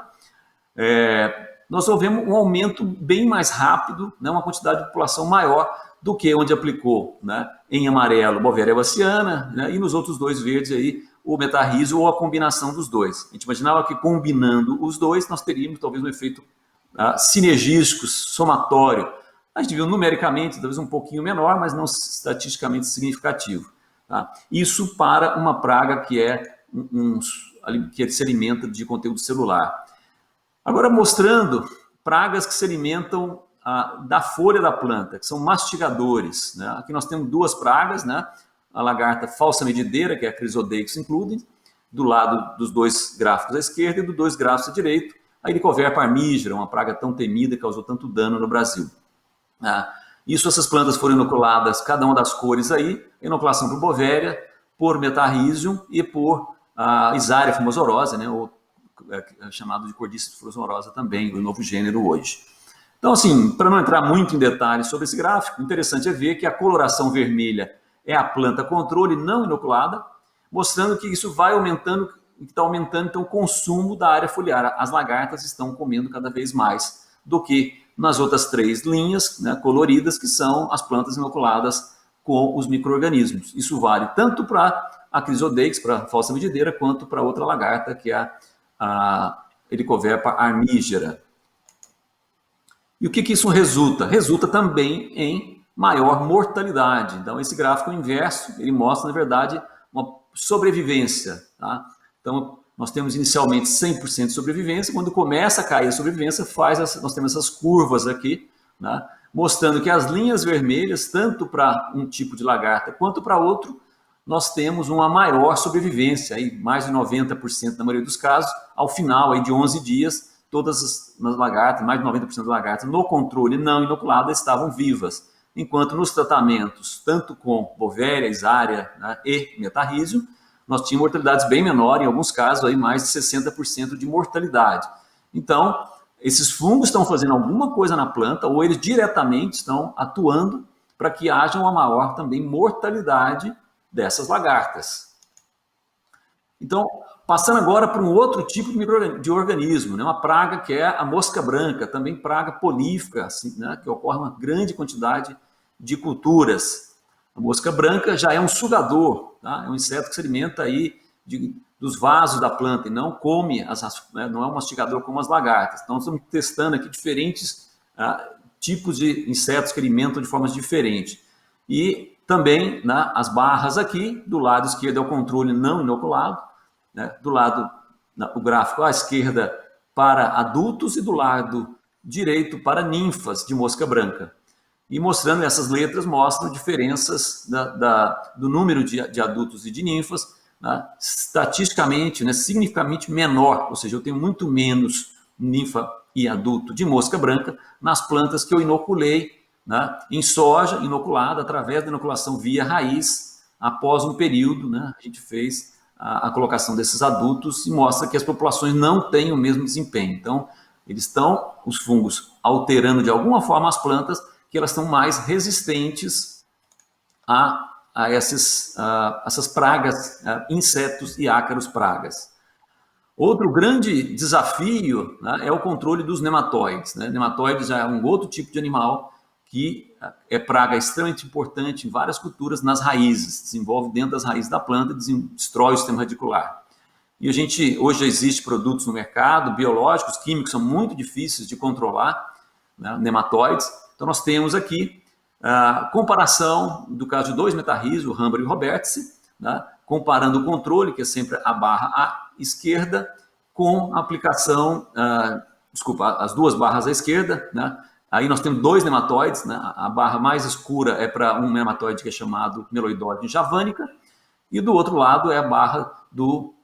nós vemos um aumento bem mais rápido, né, uma quantidade de população maior do que onde aplicou, né, em amarelo Bovéria baciana, né, e nos outros 2 verdes aí, o metarrísio ou a combinação dos 2. A gente imaginava que combinando os 2 nós teríamos talvez um efeito sinergístico, somatório. A gente viu numericamente talvez um pouquinho menor, mas não estatisticamente significativo. Tá? Isso para uma praga que se alimenta de conteúdo celular. Agora mostrando pragas que se alimentam da folha da planta, que são mastigadores. Né? Aqui nós temos 2 pragas, né? A lagarta falsa medideira, que é a Chrysodeix included, do lado dos 2 gráficos à esquerda e dos 2 gráficos à direita, a Helicoverpa armígera, uma praga tão temida e causou tanto dano no Brasil. Essas plantas foram inoculadas, cada uma das cores aí, inoculação por Bovéria, por metarrísio e por Isaria fumosorosa, né? Ou chamado de Cordyceps fumosorosa também, o novo gênero hoje. Então, assim, para não entrar muito em detalhes sobre esse gráfico, interessante é ver que a coloração vermelha é a planta controle não inoculada, mostrando que isso vai aumentando, está aumentando então o consumo da área foliar. As lagartas estão comendo cada vez mais do que nas outras 3 linhas, né, coloridas, que são as plantas inoculadas com os micro-organismos. Isso vale tanto para a Chrysodeix, para a falsa medideira, quanto para outra lagarta, que é a Helicoverpa armígera. E o que isso resulta? Resulta também em maior mortalidade. Então, esse gráfico inverso, ele mostra, na verdade, uma sobrevivência. Tá? Então, nós temos inicialmente 100% de sobrevivência. Quando começa a cair a sobrevivência, nós temos essas curvas aqui, né? Mostrando que as linhas vermelhas, tanto para um tipo de lagarta quanto para outro, nós temos uma maior sobrevivência, aí, mais de 90% na maioria dos casos. Ao final aí, de 11 dias, todas as lagartas, mais de 90% das lagartas, no controle não inoculado, estavam vivas. Enquanto nos tratamentos, tanto com Bovéria, Isaria, né, e metarrísio, nós tínhamos mortalidades bem menores, em alguns casos aí mais de 60% de mortalidade. Então, esses fungos estão fazendo alguma coisa na planta, ou eles diretamente estão atuando para que haja uma maior também mortalidade dessas lagartas. Então, passando agora para um outro tipo de organismo, né? Uma praga que é a mosca branca, também praga polífica, assim, né? Que ocorre uma grande quantidade de culturas. A mosca branca já é um sugador, tá? É um inseto que se alimenta aí dos vasos da planta e não come, né? Não é um mastigador como as lagartas. Então, estamos testando aqui diferentes tipos de insetos que alimentam de formas diferentes. E também, né, as barras aqui, do lado esquerdo é o controle não inoculado, né, do lado, o gráfico à esquerda para adultos e do lado direito para ninfas de mosca branca. E mostrando essas letras, mostram diferenças do número de adultos e de ninfas, né, estatisticamente, né, significativamente menor, ou seja, eu tenho muito menos ninfa e adulto de mosca branca nas plantas que eu inoculei, né, em soja inoculada através da inoculação via raiz. Após um período, né, a gente fez a colocação desses adultos e mostra que as populações não têm o mesmo desempenho. Então, os fungos, alterando de alguma forma as plantas, que elas estão mais resistentes a a essas pragas, insetos e ácaros pragas. Outro grande desafio, né, é o controle dos nematóides. Né? Nematóides já é um outro tipo de animal que é praga extremamente importante em várias culturas nas raízes, desenvolve dentro das raízes da planta e destrói o sistema radicular. E hoje já existem produtos no mercado, biológicos, químicos, são muito difíceis de controlar, né, nematóides. Então nós temos aqui a comparação do caso de dois metarris, o Hamber e o Robertsi, né, comparando o controle, que é sempre a barra à esquerda, com a aplicação, as duas barras à esquerda, né. Aí nós temos dois nematóides, né? A barra mais escura é para um nematóide que é chamado Meloidógene javanica, e do outro lado é a barra do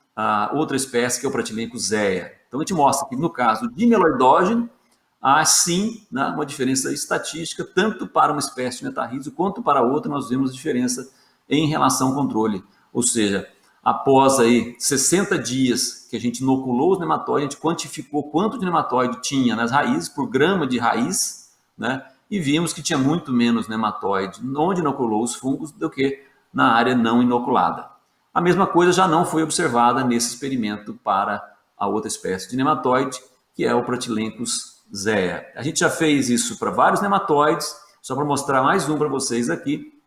outra espécie, que é o Pratilencos zeia. Então a gente mostra que no caso de Meloidógene, há sim, né, uma diferença estatística, tanto para uma espécie de metarrísio quanto para outra, nós vemos diferença em relação ao controle. Ou seja, após aí 60 dias que a gente inoculou os nematóides, a gente quantificou quanto de nematóide tinha nas raízes por grama de raiz, né? E vimos que tinha muito menos nematóide onde inoculou os fungos do que na área não inoculada. A mesma coisa já não foi observada nesse experimento para a outra espécie de nematóide, que é o Pratilencos zeia. A gente já fez isso para vários nematóides, só para mostrar mais um para vocês aqui,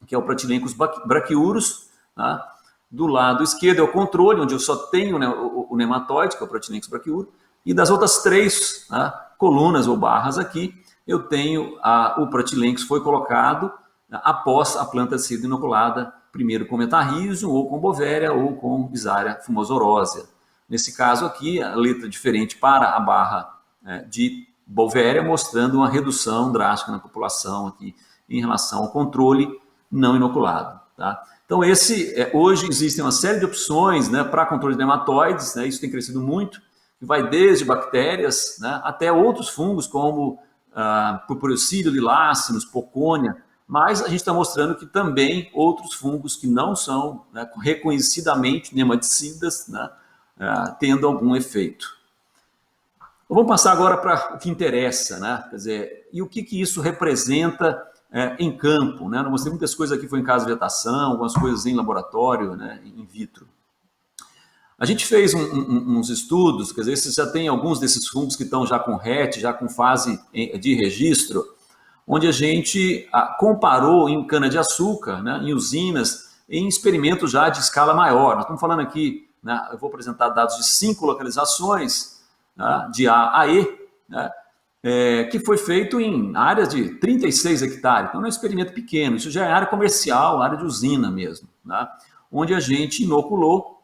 que é o Pratilencos brachiurus, tá? Do lado esquerdo é o controle, onde eu só tenho, né, o nematóide, que é o Pratilencos brachiurus, e das outras três, né, colunas ou barras aqui, eu tenho o Pratilencos foi colocado, né, após a planta ter sido inoculada, primeiro com metarrísio, ou com bovéria, ou com Bisaria fumosa. Nesse caso aqui, a letra diferente para a barra de bovéria, mostrando uma redução drástica na população aqui em relação ao controle não inoculado. Tá? Então, hoje existem uma série de opções, né, para controle de nematóides, né, isso tem crescido muito, que vai desde bactérias, né, até outros fungos, como Purpurecílio lilacinus, Pocônia, mas a gente está mostrando que também outros fungos que não são, né, reconhecidamente nematicidas, né, tendo algum efeito. Vamos passar agora para o que interessa, né? Quer dizer, e o que isso representa em campo, né? Eu mostrei muitas coisas aqui, foi em casa de vegetação, algumas coisas em laboratório, né, in vitro. A gente fez uns estudos, quer dizer, você já tem alguns desses fungos que estão já com RET, já com fase de registro, onde a gente comparou em cana-de-açúcar, né, em usinas, em experimentos já de escala maior. Nós estamos falando aqui, né, eu vou apresentar dados de 5 localizações, né, de A a E, né, que foi feito em áreas de 36 hectares. Então, não é um experimento pequeno, isso já é área comercial, área de usina mesmo, né, onde a gente inoculou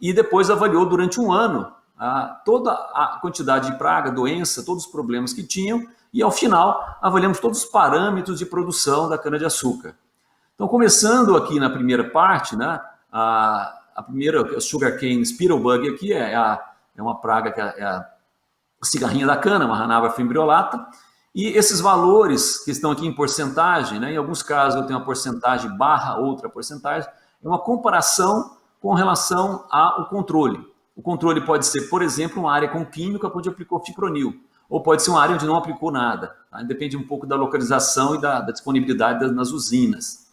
e depois avaliou durante um ano toda a quantidade de praga, doença, todos os problemas que tinham, e ao final avaliamos todos os parâmetros de produção da cana-de-açúcar. Então, começando aqui na primeira parte, né, a primeira sugarcane spittlebug aqui é uma praga que é a cigarrinha da cana, uma Rhanabra fimbriolata, e esses valores que estão aqui em porcentagem, né, em alguns casos eu tenho uma porcentagem barra outra porcentagem, é uma comparação com relação ao controle. O controle pode ser, por exemplo, uma área com química onde aplicou fipronil, ou pode ser uma área onde não aplicou nada. Tá? Depende um pouco da localização e da disponibilidade nas usinas.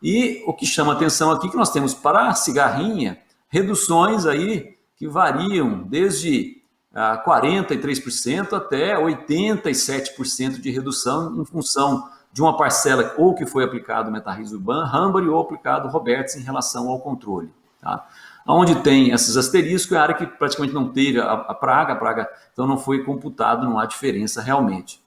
E o que chama atenção aqui é que nós temos para a cigarrinha reduções aí que variam desde 43% até 87% de redução em função de uma parcela ou que foi aplicado o metarrísio Hamber ou aplicado o Robertsi em relação ao controle. Tá? Onde tem esses asteriscos é a área que praticamente não teve a praga, então não foi computado, não há diferença realmente.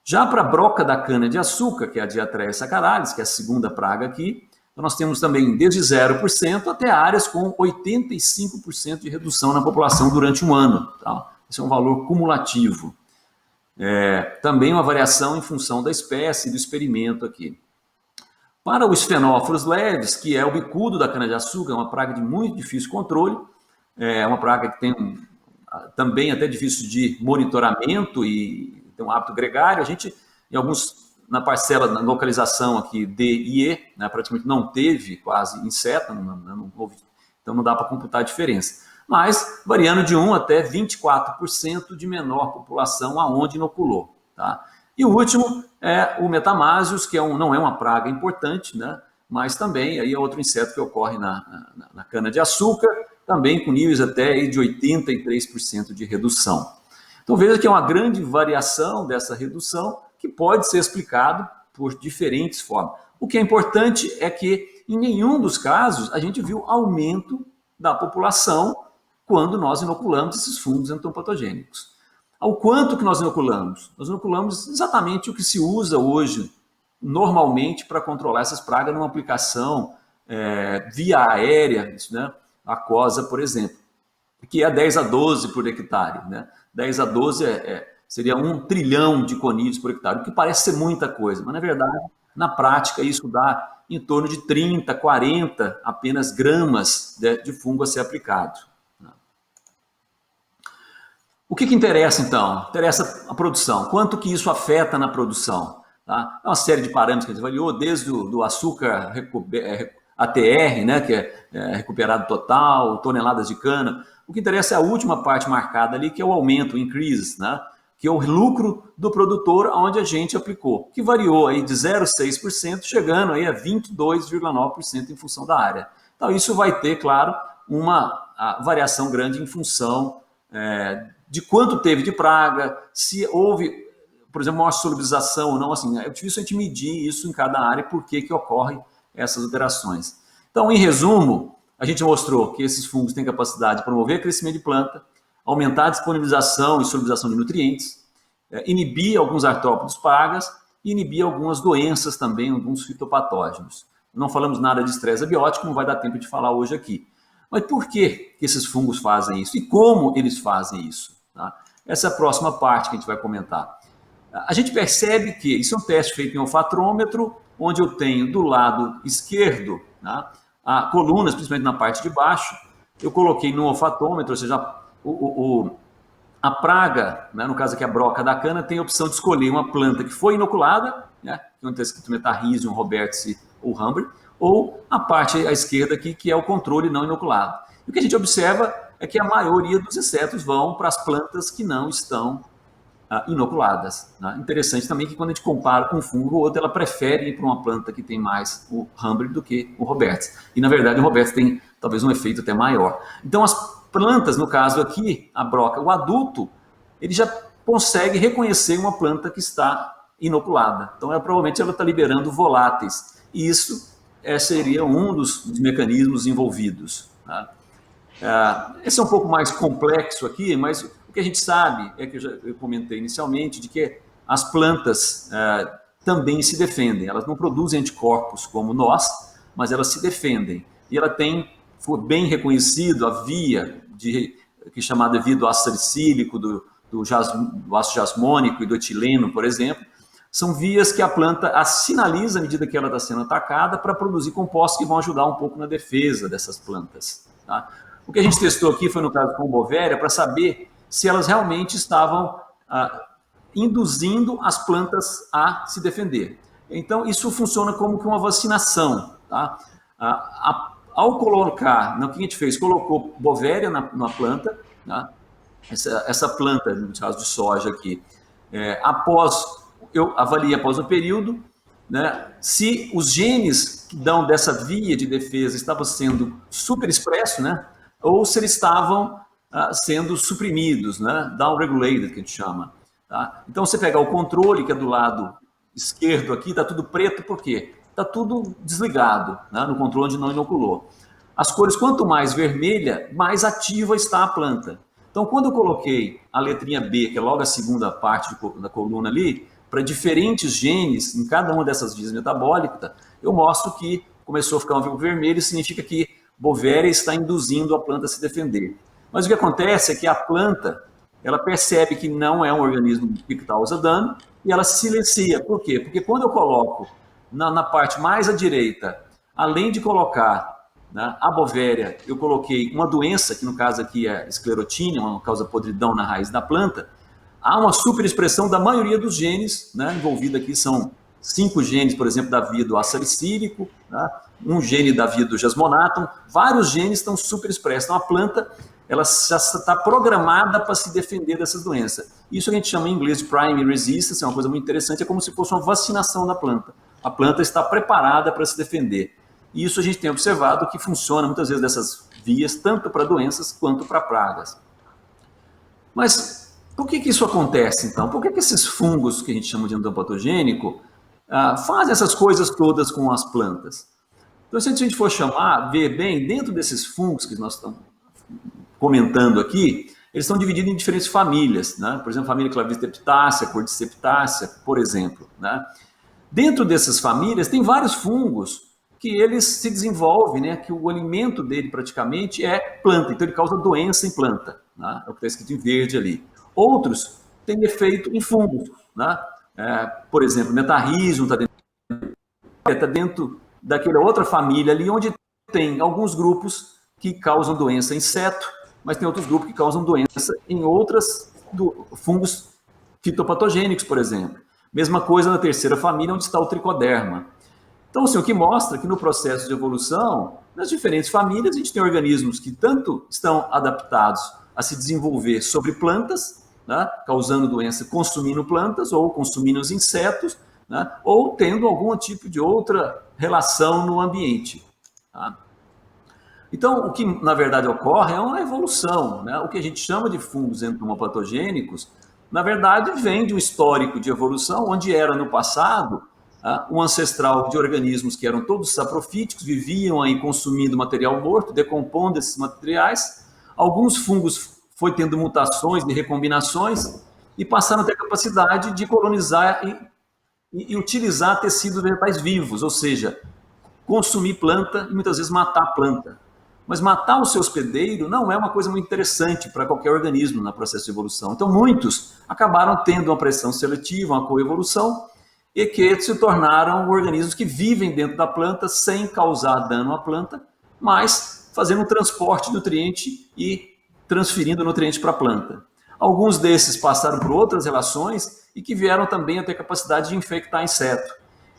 Já para a broca da cana-de-açúcar, que é a Diatreia saccharalis, que é a segunda praga aqui, então nós temos também desde 0% até áreas com 85% de redução na população durante um ano. Tá? Esse é um valor cumulativo. Também uma variação em função da espécie e do experimento aqui. Para os fenóforos leves, que é o bicudo da cana-de-açúcar, é uma praga de muito difícil controle, é uma praga que tem também até difícil de monitoramento e tem um hábito gregário. A gente, em alguns, na parcela, na localização aqui D e E, né, praticamente não teve quase inseto, não houve, então não dá para computar a diferença. Mas variando de 1 até 24% de menor população aonde inoculou. Tá? E o último é o Metamásios, que não é uma praga importante, né? Mas também aí é outro inseto que ocorre na cana-de-açúcar, também com níveis até aí de 83% de redução. Então veja que é uma grande variação dessa redução que pode ser explicado por diferentes formas. O que é importante é que em nenhum dos casos a gente viu aumento da população quando nós inoculamos esses fungos entopatogênicos. Ao quanto que nós inoculamos? Nós inoculamos exatamente o que se usa hoje normalmente para controlar essas pragas numa aplicação via aérea, né? Aquosa, por exemplo, que é 10 a 12 por hectare, né? 10 a 12 seria 1 trilhão de conídeos por hectare, o que parece ser muita coisa, mas na verdade, na prática, isso dá em torno de 30, 40 apenas gramas de fungo a ser aplicado. O que interessa, então? Interessa a produção. Quanto que isso afeta na produção? Tá? É uma série de parâmetros que a gente avaliou, desde o açúcar ATR, né, que é recuperado total, toneladas de cana. O que interessa é a última parte marcada ali, que é o aumento, o increase, né, que é o lucro do produtor onde a gente aplicou, que variou aí de 0,6%, chegando aí a 22,9% em função da área. Então isso vai ter, claro, uma variação grande em função de quanto teve de praga, se houve, por exemplo, maior solubilização ou não, assim, é difícil a gente medir isso em cada área e por que ocorrem essas alterações. Então, em resumo, a gente mostrou que esses fungos têm capacidade de promover crescimento de planta, aumentar a disponibilização e solubilização de nutrientes, inibir alguns artrópodos pragas e inibir algumas doenças também, alguns fitopatógenos. Não falamos nada de estresse abiótico, não vai dar tempo de falar hoje aqui. Mas por que esses fungos fazem isso? E como eles fazem isso? Tá? Essa é a próxima parte que a gente vai comentar. A gente percebe que isso é um teste feito em olfatrômetro, onde eu tenho do lado esquerdo, tá, colunas, principalmente na parte de baixo, eu coloquei no olfatômetro, ou seja, a praga, né, no caso aqui a broca da cana, tem a opção de escolher uma planta que foi inoculada, né, que está escrito Metarrhizium, Robertsii ou Hambre, ou a parte à esquerda aqui, que é o controle não inoculado. E o que a gente observa é que a maioria dos insetos vão para as plantas que não estão inoculadas. Né? Interessante também que quando a gente compara com um fungo ou outro, ela prefere ir para uma planta que tem mais o Hambre do que o Robertsii. E na verdade o Robertsii tem talvez um efeito até maior. Então as plantas, no caso aqui, a broca, o adulto, ele já consegue reconhecer uma planta que está inoculada. Então provavelmente ela está liberando voláteis. E isso seria um dos mecanismos envolvidos. Tá? Esse é um pouco mais complexo aqui, mas o que a gente sabe é que eu comentei inicialmente de que as plantas também se defendem. Elas não produzem anticorpos como nós, mas elas se defendem. E ela foi bem reconhecido a via que é chamada via do ácido salicílico, do ácido jasmônico e do etileno, por exemplo. São vias que a planta sinaliza à medida que ela está sendo atacada para produzir compostos que vão ajudar um pouco na defesa dessas plantas. Tá? O que a gente testou aqui foi no caso com Bovéria para saber se elas realmente estavam induzindo as plantas a se defender. Então, isso funciona como que uma vacinação. Tá? Ao colocar, o que a gente fez? Colocou Bovéria na planta, tá? essa planta, no caso de soja aqui, eu avaliei após o período, né, se os genes que dão dessa via de defesa estavam sendo superexpressos, né, ou se eles estavam sendo suprimidos, né, downregulated, que a gente chama. Tá? Então, você pegar o controle, que é do lado esquerdo aqui, está tudo preto, por quê? Está tudo desligado, né, no controle onde não inoculou. As cores, quanto mais vermelha, mais ativa está a planta. Então, quando eu coloquei a letrinha B, que é logo a segunda parte da coluna ali, para diferentes genes em cada uma dessas vias metabólicas, eu mostro que começou a ficar um pouco vermelho, significa que Bovéria está induzindo a planta a se defender. Mas o que acontece é que a planta, ela percebe que não é um organismo que está causando dano e ela silencia. Por quê? Porque quando eu coloco na parte mais à direita, além de colocar, né, a Bovéria, eu coloquei uma doença, que no caso aqui é esclerotínia, uma causa podridão na raiz da planta, há uma superexpressão da maioria dos genes, né, envolvido aqui são 5 genes, por exemplo, da via do ácido salicílico, tá? Um gene da via do jasmonáton, vários genes estão superexpressos. Então a planta ela já está programada para se defender dessas doenças. Isso a gente chama em inglês de primary resistance, é uma coisa muito interessante, é como se fosse uma vacinação da planta. A planta está preparada para se defender. E isso a gente tem observado que funciona muitas vezes dessas vias, tanto para doenças quanto para pragas. Mas por que isso acontece, então? Por que esses fungos, que a gente chama de endopatogênico, fazem essas coisas todas com as plantas? Então, se a gente for ver bem, dentro desses fungos que nós estamos comentando aqui, eles estão divididos em diferentes famílias, né? Por exemplo, a família Claviceptácea, Cordyceptácea, por exemplo, né? Dentro dessas famílias tem vários fungos que eles se desenvolvem, né? Que o alimento dele praticamente é planta, então ele causa doença em planta, né? É o que está escrito em verde ali. Outros têm efeito em fungos, né? Por exemplo, metarrhizium está dentro daquela outra família ali, onde tem alguns grupos que causam doença em inseto, mas tem outros grupos que causam doença em outros fungos fitopatogênicos, por exemplo. Mesma coisa na terceira família, onde está o tricoderma. Então, assim, o que mostra que no processo de evolução, nas diferentes famílias, a gente tem organismos que tanto estão adaptados a se desenvolver sobre plantas, né, causando doença consumindo plantas ou consumindo os insetos, né, ou tendo algum tipo de outra relação no ambiente. Tá? Então, o que na verdade ocorre é uma evolução, né? O que a gente chama de fungos entomopatogênicos, na verdade, vem de um histórico de evolução, onde era no passado um ancestral de organismos que eram todos saprofíticos, viviam aí consumindo material morto, decompondo esses materiais. Alguns fungos foi tendo mutações e recombinações e passaram a ter a capacidade de colonizar e utilizar tecidos vegetais vivos, ou seja, consumir planta e muitas vezes matar a planta. Mas matar o seu hospedeiro não é uma coisa muito interessante para qualquer organismo no processo de evolução. Então, muitos acabaram tendo uma pressão seletiva, uma coevolução, e que se tornaram organismos que vivem dentro da planta sem causar dano à planta, mas fazendo um transporte de nutriente e transferindo nutriente para a planta. Alguns desses passaram por outras relações e que vieram também a ter capacidade de infectar inseto.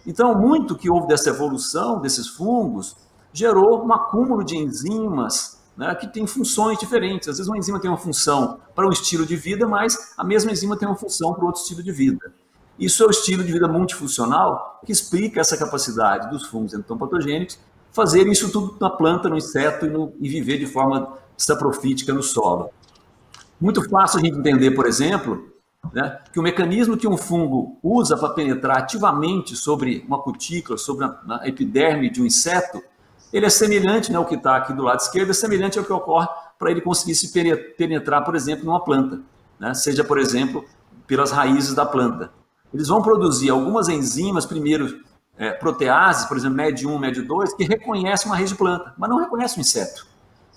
Então, muito que houve dessa evolução desses fungos gerou um acúmulo de enzimas, né, que tem funções diferentes. Às vezes uma enzima tem uma função para um estilo de vida, mas a mesma enzima tem uma função para outro estilo de vida. Isso é o estilo de vida multifuncional que explica essa capacidade dos fungos entomopatogênicos fazerem isso tudo na planta, no inseto e viver de forma saprofítica no solo. Muito fácil a gente entender, por exemplo, né, que o mecanismo que um fungo usa para penetrar ativamente sobre uma cutícula, sobre a epiderme de um inseto, ele é semelhante, né, o que está aqui do lado esquerdo, é semelhante ao que ocorre para ele conseguir se penetrar, por exemplo, numa planta, né, seja, por exemplo, pelas raízes da planta. Eles vão produzir algumas enzimas, primeiro proteases, por exemplo, MED1, MED2, que reconhecem uma raiz de planta, mas não reconhecem o inseto.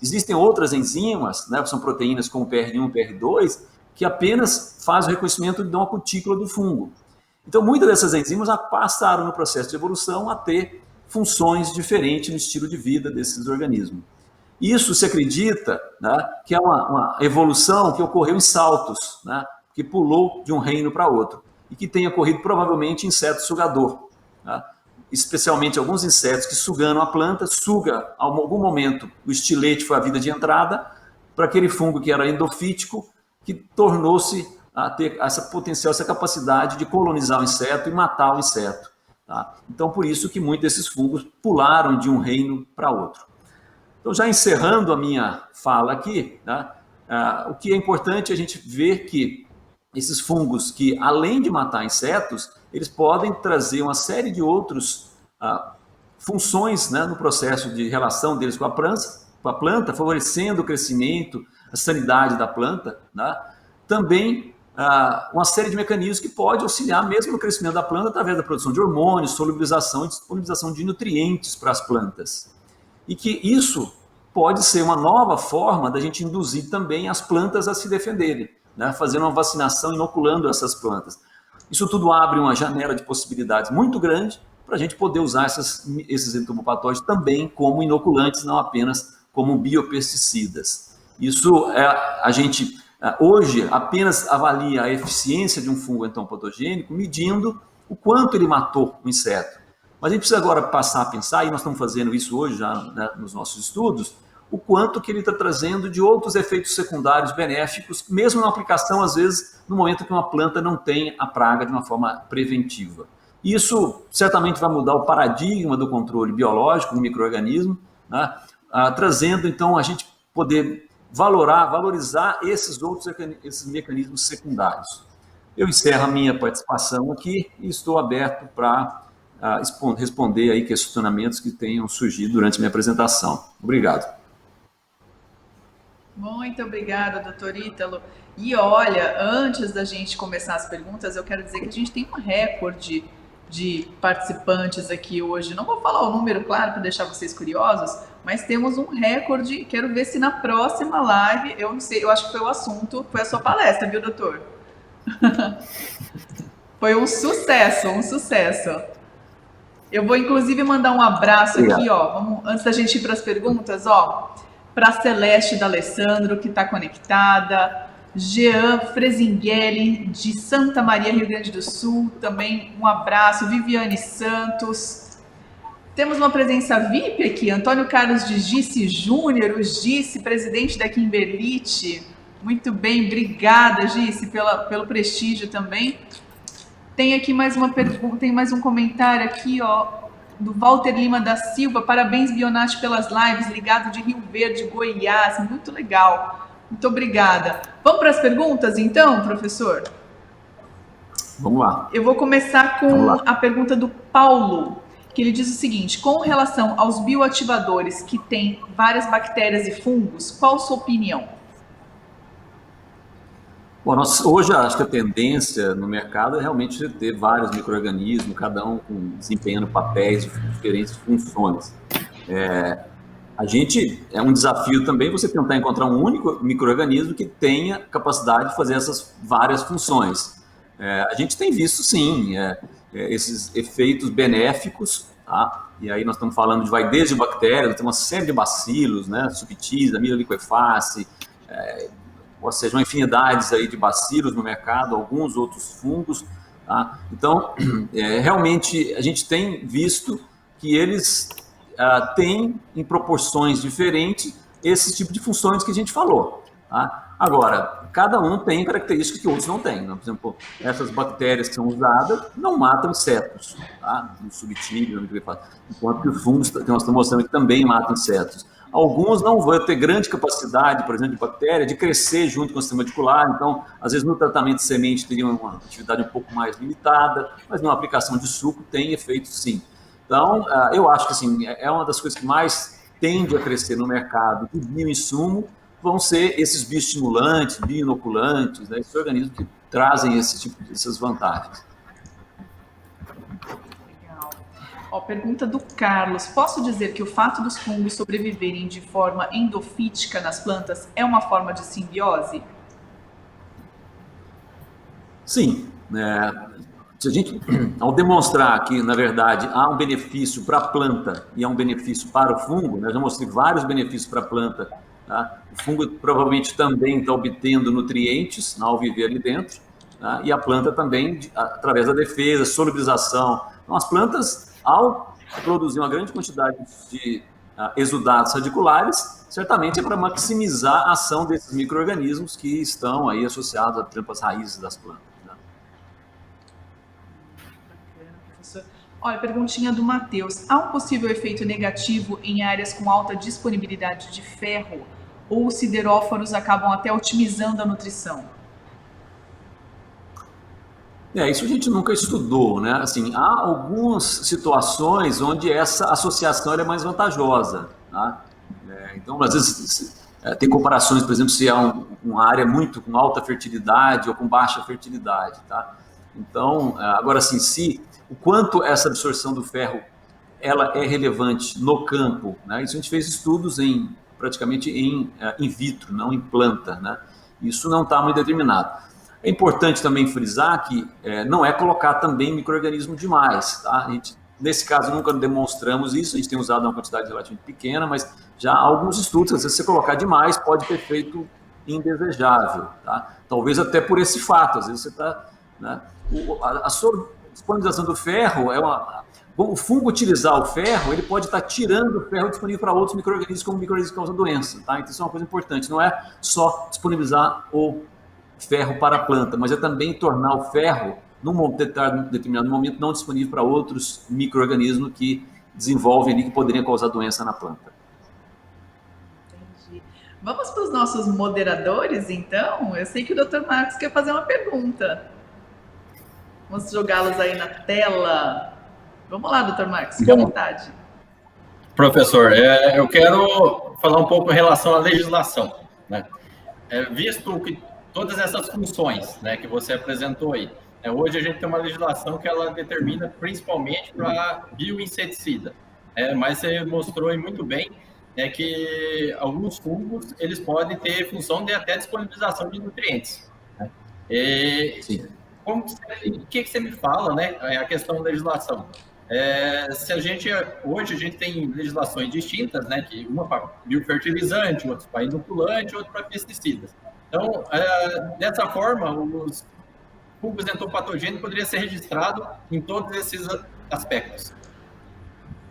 Existem outras enzimas, né, que são proteínas como PR1, PR2, que apenas fazem o reconhecimento de uma cutícula do fungo. Então, muitas dessas enzimas passaram no processo de evolução a ter funções diferentes no estilo de vida desses organismos. Isso se acredita, né, que é uma evolução que ocorreu em saltos, né, que pulou de um reino para outro, e que tenha ocorrido provavelmente em inseto sugador, né, especialmente alguns insetos que sugando a planta, suga, a algum momento, o estilete foi a vida de entrada, para aquele fungo que era endofítico, que tornou-se a ter essa potencial, essa capacidade de colonizar o inseto e matar o inseto. Tá? Então, por isso que muitos desses fungos pularam de um reino para outro. Então, já encerrando a minha fala aqui, tá? O que é importante a gente ver que esses fungos que, além de matar insetos, eles podem trazer uma série de outras funções, né, no processo de relação deles com a planta, favorecendo o crescimento, a sanidade da planta, né? Também uma série de mecanismos que pode auxiliar mesmo no crescimento da planta através da produção de hormônios, solubilização e disponibilização de nutrientes para as plantas. E que isso pode ser uma nova forma da gente induzir também as plantas a se defenderem, né? Fazendo uma vacinação, inoculando essas plantas. Isso tudo abre uma janela de possibilidades muito grande para a gente poder usar esses entomopatógenos também como inoculantes, não apenas como biopesticidas. Isso a gente hoje apenas avalia a eficiência de um fungo entomopatogênico medindo o quanto ele matou o inseto. Mas a gente precisa agora passar a pensar, e nós estamos fazendo isso hoje já, né, nos nossos estudos, o quanto que ele está trazendo de outros efeitos secundários benéficos, mesmo na aplicação, às vezes, no momento que uma planta não tem a praga de uma forma preventiva. Isso certamente vai mudar o paradigma do controle biológico do micro-organismo, né? Trazendo, então, a gente poder valorizar esses mecanismos secundários. Eu encerro a minha participação aqui e estou aberto para responder aí questionamentos que tenham surgido durante a minha apresentação. Obrigado. Muito obrigada, doutor Ítalo. E olha, antes da gente começar as perguntas, eu quero dizer que a gente tem um recorde de participantes aqui hoje. Não vou falar o número, claro, para deixar vocês curiosos, mas temos um recorde. Quero ver se na próxima live, eu não sei, eu acho que foi o assunto, foi a sua palestra, viu, doutor? Foi um sucesso, um sucesso. Eu vou, inclusive, mandar um abraço aqui, ó, antes da gente ir para as perguntas, ó, para a Celeste D'Alessandro, que está conectada, Jean Frezinguelli, de Santa Maria, Rio Grande do Sul, também um abraço, Viviane Santos. Temos uma presença VIP aqui, Antônio Carlos de Gice Júnior, o Gice, presidente da Kimberlite. Muito bem, obrigada, Gice, pelo prestígio também. Tem aqui mais uma pergunta, tem mais um comentário aqui, ó, do Walter Lima da Silva. Parabéns, Bionat, pelas lives, ligado de Rio Verde, Goiás. Muito legal. Muito obrigada. Vamos para as perguntas, então, professor? Vamos lá. Eu vou começar com a pergunta do Paulo, que ele diz o seguinte: com relação aos bioativadores que têm várias bactérias e fungos, qual a sua opinião? Bom, hoje acho que a tendência no mercado é realmente ter vários micro-organismos, cada um desempenhando papéis de diferentes funções. É um desafio também você tentar encontrar um único micro-organismo que tenha capacidade de fazer essas várias funções. A gente tem visto, sim, esses efeitos benéficos, tá? E aí nós estamos falando desde bactérias, tem uma série de bacilos, né? Subtis, Amila liqueface, ou seja, uma infinidade aí de bacilos no mercado, alguns outros fungos, tá? Então, realmente, a gente tem visto que eles têm, em proporções diferentes, esse tipo de funções que a gente falou, tá? Agora, cada um tem características que outros não têm. Por exemplo, essas bactérias que são usadas não matam insetos, tá? No subtílio, enquanto que os fungos que nós estamos mostrando que também matam insetos. Alguns não vão ter grande capacidade, por exemplo, de bactéria, de crescer junto com o sistema reticular. Então, às vezes, no tratamento de semente teria uma atividade um pouco mais limitada, mas na aplicação de suco tem efeito, sim. Então, eu acho que assim, é uma das coisas que mais tende a crescer no mercado de bioinsumo, vão ser esses bioestimulantes, bioinoculantes, né, esses organismos que trazem essas vantagens. Ó, pergunta do Carlos: posso dizer que o fato dos fungos sobreviverem de forma endofítica nas plantas é uma forma de simbiose? Sim. Se a gente, ao demonstrar que, na verdade, há um benefício para a planta e há um benefício para o fungo, né, eu já mostrei vários benefícios para a planta, tá? O fungo provavelmente também está obtendo nutrientes ao viver ali dentro, tá? E a planta também, através da defesa, solubilização. Então, as plantas, ao produzir uma grande quantidade de exudados radiculares, certamente é para maximizar a ação desses micro-organismos que estão aí associados, por exemplo, às raízes das plantas. Né? Bacana, professor. Olha, perguntinha do Matheus: há um possível efeito negativo em áreas com alta disponibilidade de ferro, ou os sideróforos acabam até otimizando a nutrição? Isso a gente nunca estudou, né? Assim, há algumas situações onde essa associação é mais vantajosa, tá? Então, às vezes, tem comparações, por exemplo, se há uma área muito com alta fertilidade ou com baixa fertilidade, tá? Então, agora, assim, o quanto essa absorção do ferro ela é relevante no campo, né? Isso a gente fez estudos praticamente in vitro, não em planta, né? Isso não está muito determinado. É importante também frisar que não é colocar também micro-organismo demais, tá? A gente, nesse caso, nunca demonstramos isso, a gente tem usado uma quantidade relativamente pequena, mas já há alguns estudos, às vezes, se você colocar demais, pode ter efeito indesejável, tá? Talvez até por esse fato, às vezes você está... Né? A disponibilização do ferro o fungo utilizar o ferro, ele pode estar tirando o ferro disponível para outros micro-organismos, como micro-organismos que causam doença, tá? Então isso é uma coisa importante, não é só disponibilizar o ferro para a planta, mas é também tornar o ferro, num determinado momento, não disponível para outros micro-organismos que desenvolvem ali, que poderiam causar doença na planta. Entendi. Vamos para os nossos moderadores, então? Eu sei que o Dr. Marcos quer fazer uma pergunta. Vamos jogá-los aí na tela. Vamos lá, Dr. Marcos, fique à vontade. Professor, eu quero falar um pouco em relação à legislação, né? Visto que todas essas funções, né, que você apresentou aí, hoje a gente tem uma legislação que ela determina principalmente para bioinseticida, mas você mostrou aí muito bem que alguns fungos eles podem ter função de até disponibilização de nutrientes, né? Sim. O que você me fala, né, a questão da legislação? Hoje a gente tem legislações distintas, né, que uma para biofertilizante, outra para inoculante, outra para pesticidas. Então, dessa forma, os fungos entopatogênicos poderiam ser registrados em todos esses aspectos.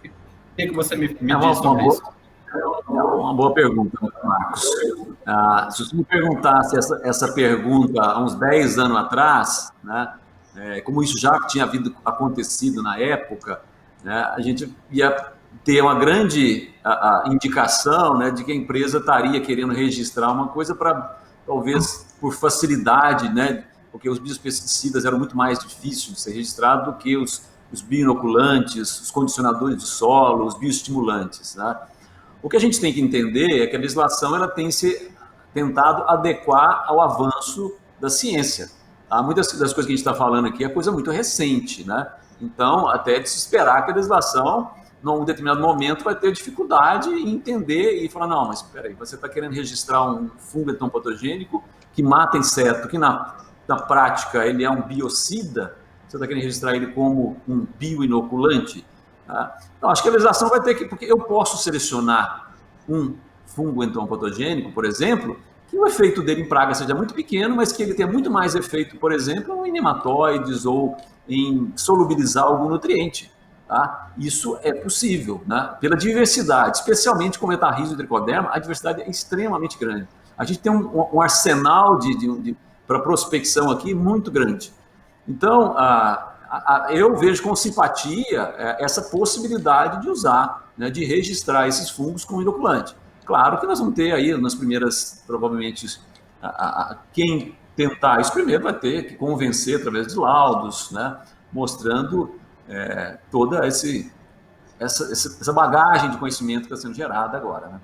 O que você me diz sobre isso? É uma boa pergunta, Marcos. Se você me perguntasse essa pergunta há uns 10 anos atrás, né, como isso já tinha acontecido na época, né, a gente ia ter uma grande indicação, né, de que a empresa estaria querendo registrar uma coisa para, talvez, por facilidade, né, porque os biopesticidas eram muito mais difíceis de ser registrados do que os bioinoculantes, os condicionadores de solo, os bioestimulantes, né? O que a gente tem que entender é que a legislação ela tem se tentado adequar ao avanço da ciência. Tá? Muitas das coisas que a gente está falando aqui é coisa muito recente, né? Então, até de se esperar que a legislação, num determinado momento, vai ter dificuldade em entender e falar, não, mas espera aí, você está querendo registrar um fungo patogênico que mata inseto, que na prática ele é um biocida, você está querendo registrar ele como um bioinoculante? Tá? Então, acho que a legislação vai ter que... Porque eu posso selecionar um fungo patogênico, por exemplo, que o efeito dele em praga seja muito pequeno, mas que ele tenha muito mais efeito, por exemplo, em nematóides ou em solubilizar algum nutriente. Tá? Isso é possível, né? Pela diversidade, especialmente com metarrhizo e tricoderma, a diversidade é extremamente grande. A gente tem um arsenal para prospecção aqui muito grande. Então, eu vejo com simpatia essa possibilidade de usar, né, de registrar esses fungos como inoculante. Claro que nós vamos ter aí, nas primeiras, provavelmente, quem tentar isso primeiro vai ter que convencer através de laudos, né, mostrando toda essa bagagem de conhecimento que está sendo gerada agora, né?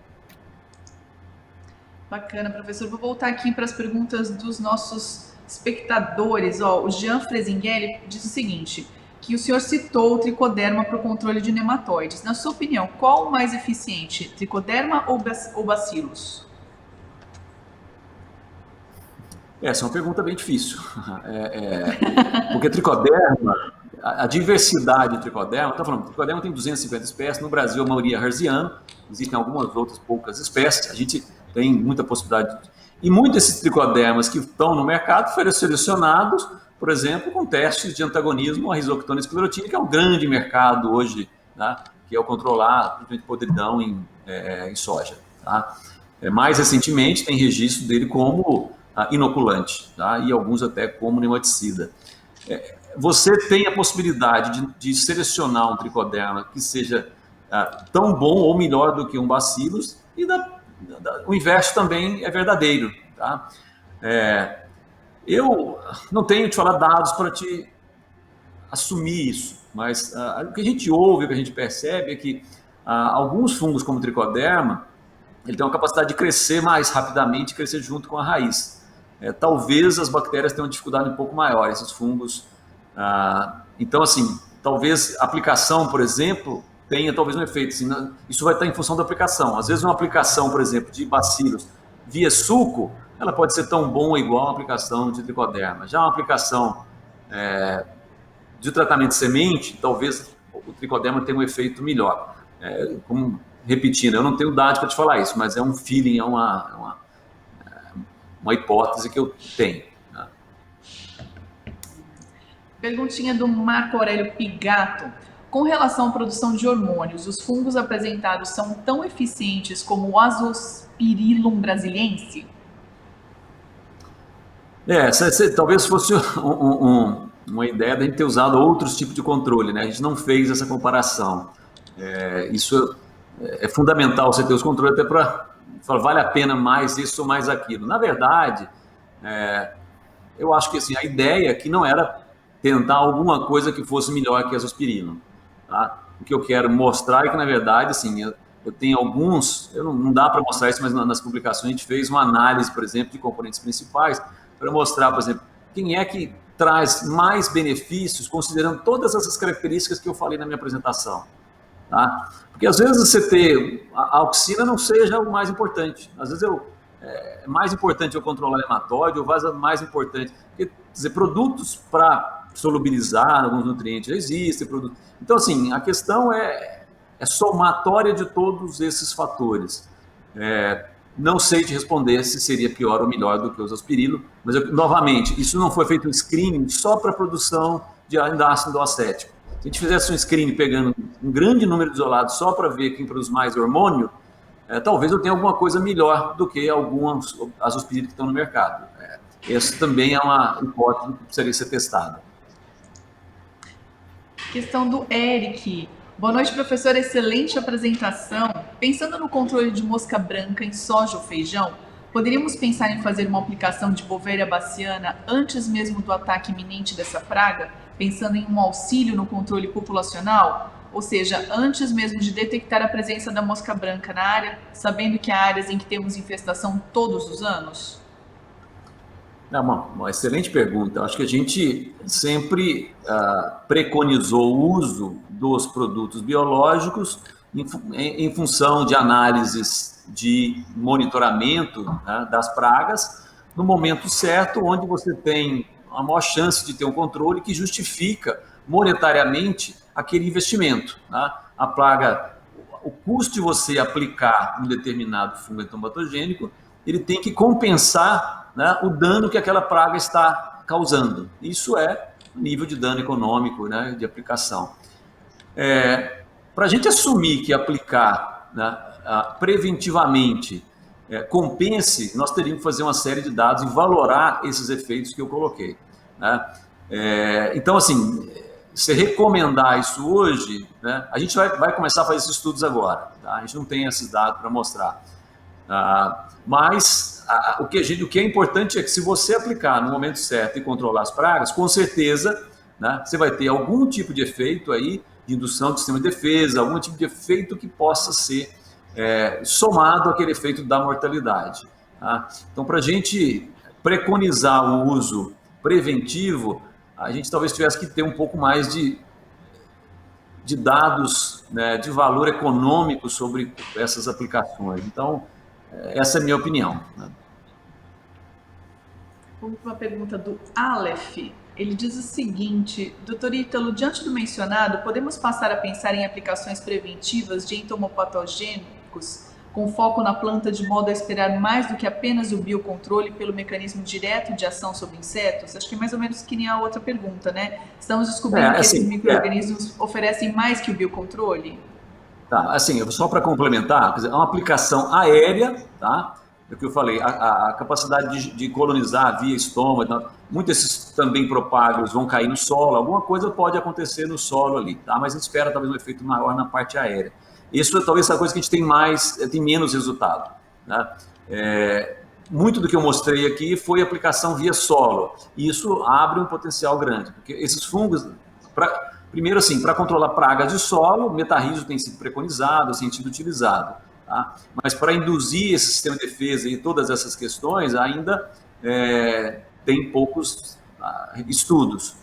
Bacana, professor. Vou voltar aqui para as perguntas dos nossos espectadores. O Jean Fresinguelli diz o seguinte, que o senhor citou o tricoderma para o controle de nematóides. Na sua opinião, qual o mais eficiente, tricoderma ou bacilos? Essa é uma pergunta bem difícil. Porque tricoderma, a diversidade de tricoderma, tricoderma tem 250 espécies, no Brasil a maioria é hertziano, existem algumas outras poucas espécies, a gente tem muita possibilidade. E muitos desses tricodermas que estão no mercado foram selecionados, por exemplo, com testes de antagonismo à risoctona esclerotina, que é um grande mercado hoje, tá? Que é o controlar de podridão em soja. Tá? Mais recentemente tem registro dele como inoculante, tá? E alguns até como nematicida. Você tem a possibilidade de selecionar um tricoderma que seja tão bom ou melhor do que um bacillus, e o inverso também é verdadeiro. Tá? Eu não tenho te falar dados para te assumir isso, mas o que a gente ouve, o que a gente percebe é que alguns fungos como o tricoderma, ele tem uma capacidade de crescer mais rapidamente, crescer junto com a raiz. Talvez as bactérias tenham uma dificuldade um pouco maior, esses fungos. Então, assim, talvez a aplicação, por exemplo, tenha talvez um efeito. Assim, isso vai estar em função da aplicação. Às vezes uma aplicação, por exemplo, de bacilos via suco, ela pode ser tão bom ou igual a uma aplicação de tricoderma. Já uma aplicação de tratamento de semente, talvez o tricoderma tenha um efeito melhor. Repetindo, eu não tenho dados para te falar isso, mas é um feeling, é uma hipótese que eu tenho. Né? Perguntinha do Marco Aurélio Pigato. Com relação à produção de hormônios, os fungos apresentados são tão eficientes como o Azospirillum brasiliense? Talvez fosse uma ideia de a gente ter usado outros tipos de controle, né? A gente não fez essa comparação. Isso é fundamental, você ter os controles até para falar, vale a pena mais isso ou mais aquilo. Na verdade, eu acho que assim, a ideia aqui não era tentar alguma coisa que fosse melhor que a azospirina. Tá? O que eu quero mostrar é que, na verdade, assim, eu tenho alguns, não dá para mostrar isso, mas nas publicações a gente fez uma análise, por exemplo, de componentes principais, para mostrar, por exemplo, quem é que traz mais benefícios, considerando todas essas características que eu falei na minha apresentação. Tá? Porque às vezes você ter a auxina não seja o mais importante. Às vezes é mais importante eu controlar o hematóide, ou mais importante. Porque, quer dizer, produtos para solubilizar alguns nutrientes já existem. Então, assim, a questão é somatória de todos esses fatores. Não sei te responder se seria pior ou melhor do que os aspirilo, mas, novamente, isso não foi feito um screening só para a produção de ácido acético. Se a gente fizesse um screening pegando um grande número de isolados só para ver quem produz mais hormônio, talvez eu tenha alguma coisa melhor do que algumas azospirilos que estão no mercado. Essa também é uma hipótese que precisaria ser testada. Questão do Eric. Boa noite, professor. Excelente apresentação. Pensando no controle de mosca branca em soja ou feijão, poderíamos pensar em fazer uma aplicação de Bovéria baciana antes mesmo do ataque iminente dessa praga, pensando em um auxílio no controle populacional? Ou seja, antes mesmo de detectar a presença da mosca branca na área, sabendo que há áreas em que temos infestação todos os anos? É uma excelente pergunta. Acho que a gente sempre preconizou o uso dos produtos biológicos em função de análises de monitoramento, né, das pragas, no momento certo, onde você tem a maior chance de ter um controle que justifica monetariamente aquele investimento. Né? A praga, o custo de você aplicar um determinado fungo entomobatogênico, ele tem que compensar, né, o dano que aquela praga está causando. Isso é o nível de dano econômico, né, de aplicação. Para a gente assumir que aplicar, né, preventivamente compense, nós teríamos que fazer uma série de dados e valorar esses efeitos que eu coloquei. Né? Então, assim, se recomendar isso hoje, né, a gente vai começar a fazer esses estudos agora. Tá? A gente não tem esses dados para mostrar. Mas o que é importante é que se você aplicar no momento certo e controlar as pragas, com certeza, né, você vai ter algum tipo de efeito aí, de indução do sistema de defesa, algum tipo de efeito que possa ser somado àquele efeito da mortalidade. Tá? Então, para a gente preconizar o uso preventivo, a gente talvez tivesse que ter um pouco mais de dados, né, de valor econômico sobre essas aplicações. Então, essa é a minha opinião. Uma pergunta do Aleph. Ele diz o seguinte: Dr. Ítalo, diante do mencionado, podemos passar a pensar em aplicações preventivas de entomopatogênicos com foco na planta de modo a esperar mais do que apenas o biocontrole pelo mecanismo direto de ação sobre insetos? Acho que é mais ou menos que nem a outra pergunta, né? Estamos descobrindo que esses micro-organismos oferecem mais que o biocontrole? Tá, assim, só para complementar, quer dizer, é uma aplicação aérea, tá? É o que eu falei, a capacidade de colonizar via estômago, muitos desses também propágulos vão cair no solo, alguma coisa pode acontecer no solo ali, tá? Mas a gente espera talvez um efeito maior na parte aérea. Isso é talvez a coisa que a gente tem menos resultado, né? Muito do que eu mostrei aqui foi aplicação via solo, e isso abre um potencial grande, porque esses fungos, primeiro assim, para controlar pragas de solo, o metarrizo tem sido preconizado, tem sido utilizado. Tá? Mas para induzir esse sistema de defesa e todas essas questões, ainda tem poucos estudos.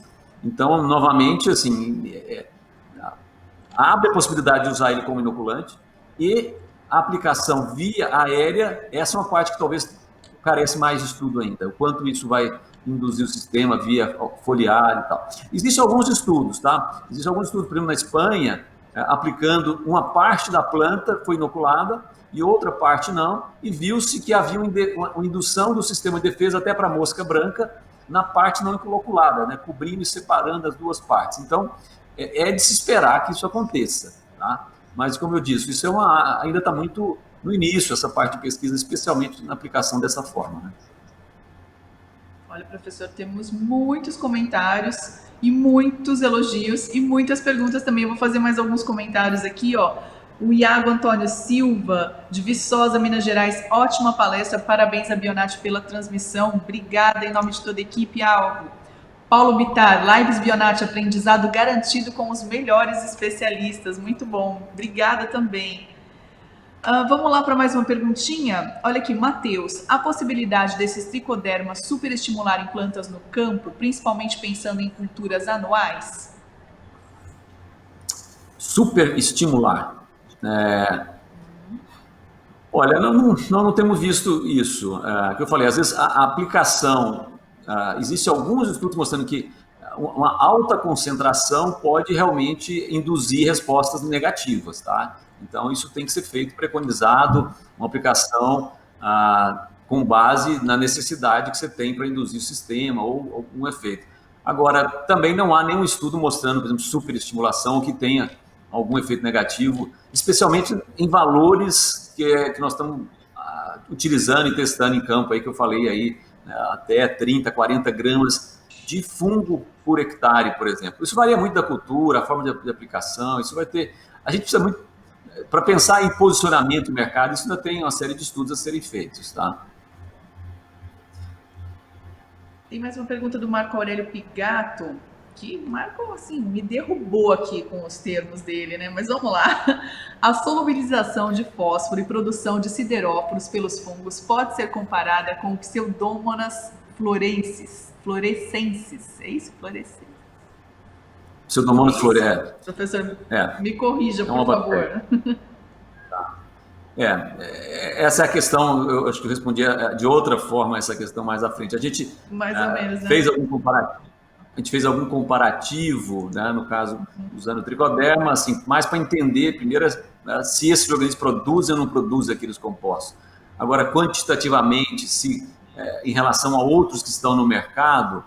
Então, novamente, assim, abre a possibilidade de usar ele como inoculante e a aplicação via aérea, essa é uma parte que talvez carece mais de estudo ainda, o quanto isso vai induzir o sistema via foliar e tal. Existem alguns estudos, tá? Existem alguns estudos, por exemplo, na Espanha, aplicando uma parte da planta foi inoculada e outra parte não, e viu-se que havia uma indução do sistema de defesa até para a mosca branca na parte não inoculada, né, cobrindo e separando as duas partes. Então, é de se esperar que isso aconteça, tá? Mas, como eu disse, isso ainda está muito no início, essa parte de pesquisa, especialmente na aplicação dessa forma, né? Olha, professor, temos muitos comentários e muitos elogios e muitas perguntas também. Eu vou fazer mais alguns comentários aqui, ó. O Iago Antônio Silva, de Viçosa, Minas Gerais, ótima palestra, parabéns a Bionat pela transmissão, obrigada em nome de toda a equipe, Alvo. Paulo Bittar, Lives Bionat, aprendizado garantido com os melhores especialistas, muito bom, obrigada também. Vamos lá para mais uma perguntinha. Olha aqui, Matheus, a possibilidade desses tricodermas superestimularem plantas no campo, principalmente pensando em culturas anuais? Superestimular. Olha, nós não temos visto isso. Que eu falei, às vezes a aplicação, existe alguns estudos mostrando que uma alta concentração pode realmente induzir respostas negativas, tá? Então, isso tem que ser feito preconizado, uma aplicação com base na necessidade que você tem para induzir o sistema ou algum efeito. Agora, também não há nenhum estudo mostrando, por exemplo, superestimulação que tenha algum efeito negativo, especialmente em valores que nós estamos utilizando e testando em campo, aí que eu falei aí, né, até 30, 40 gramas de fungo por hectare, por exemplo. Isso varia muito da cultura, a forma de aplicação, isso vai ter... A gente precisa muito... Para pensar em posicionamento do mercado, isso ainda tem uma série de estudos a serem feitos, tá? Tem mais uma pergunta do Marco Aurélio Pigato, que Marco, assim, me derrubou aqui com os termos dele, né? Mas vamos lá. A solubilização de fósforo e produção de sideróforos pelos fungos pode ser comparada com o Pseudomonas fluorescensis. É isso? Fluorescência. Pseudomonas fluorescens. Professor, me corrija, por favor. Essa é a questão, eu acho que eu respondi de outra forma essa questão mais à frente. A gente mais ou menos, né? fez algum comparativo, né, no caso, usando o tricoderma, assim, mais para entender, primeiro, se esses organismos produzem ou não produzem aqueles compostos. Agora, quantitativamente, em relação a outros que estão no mercado,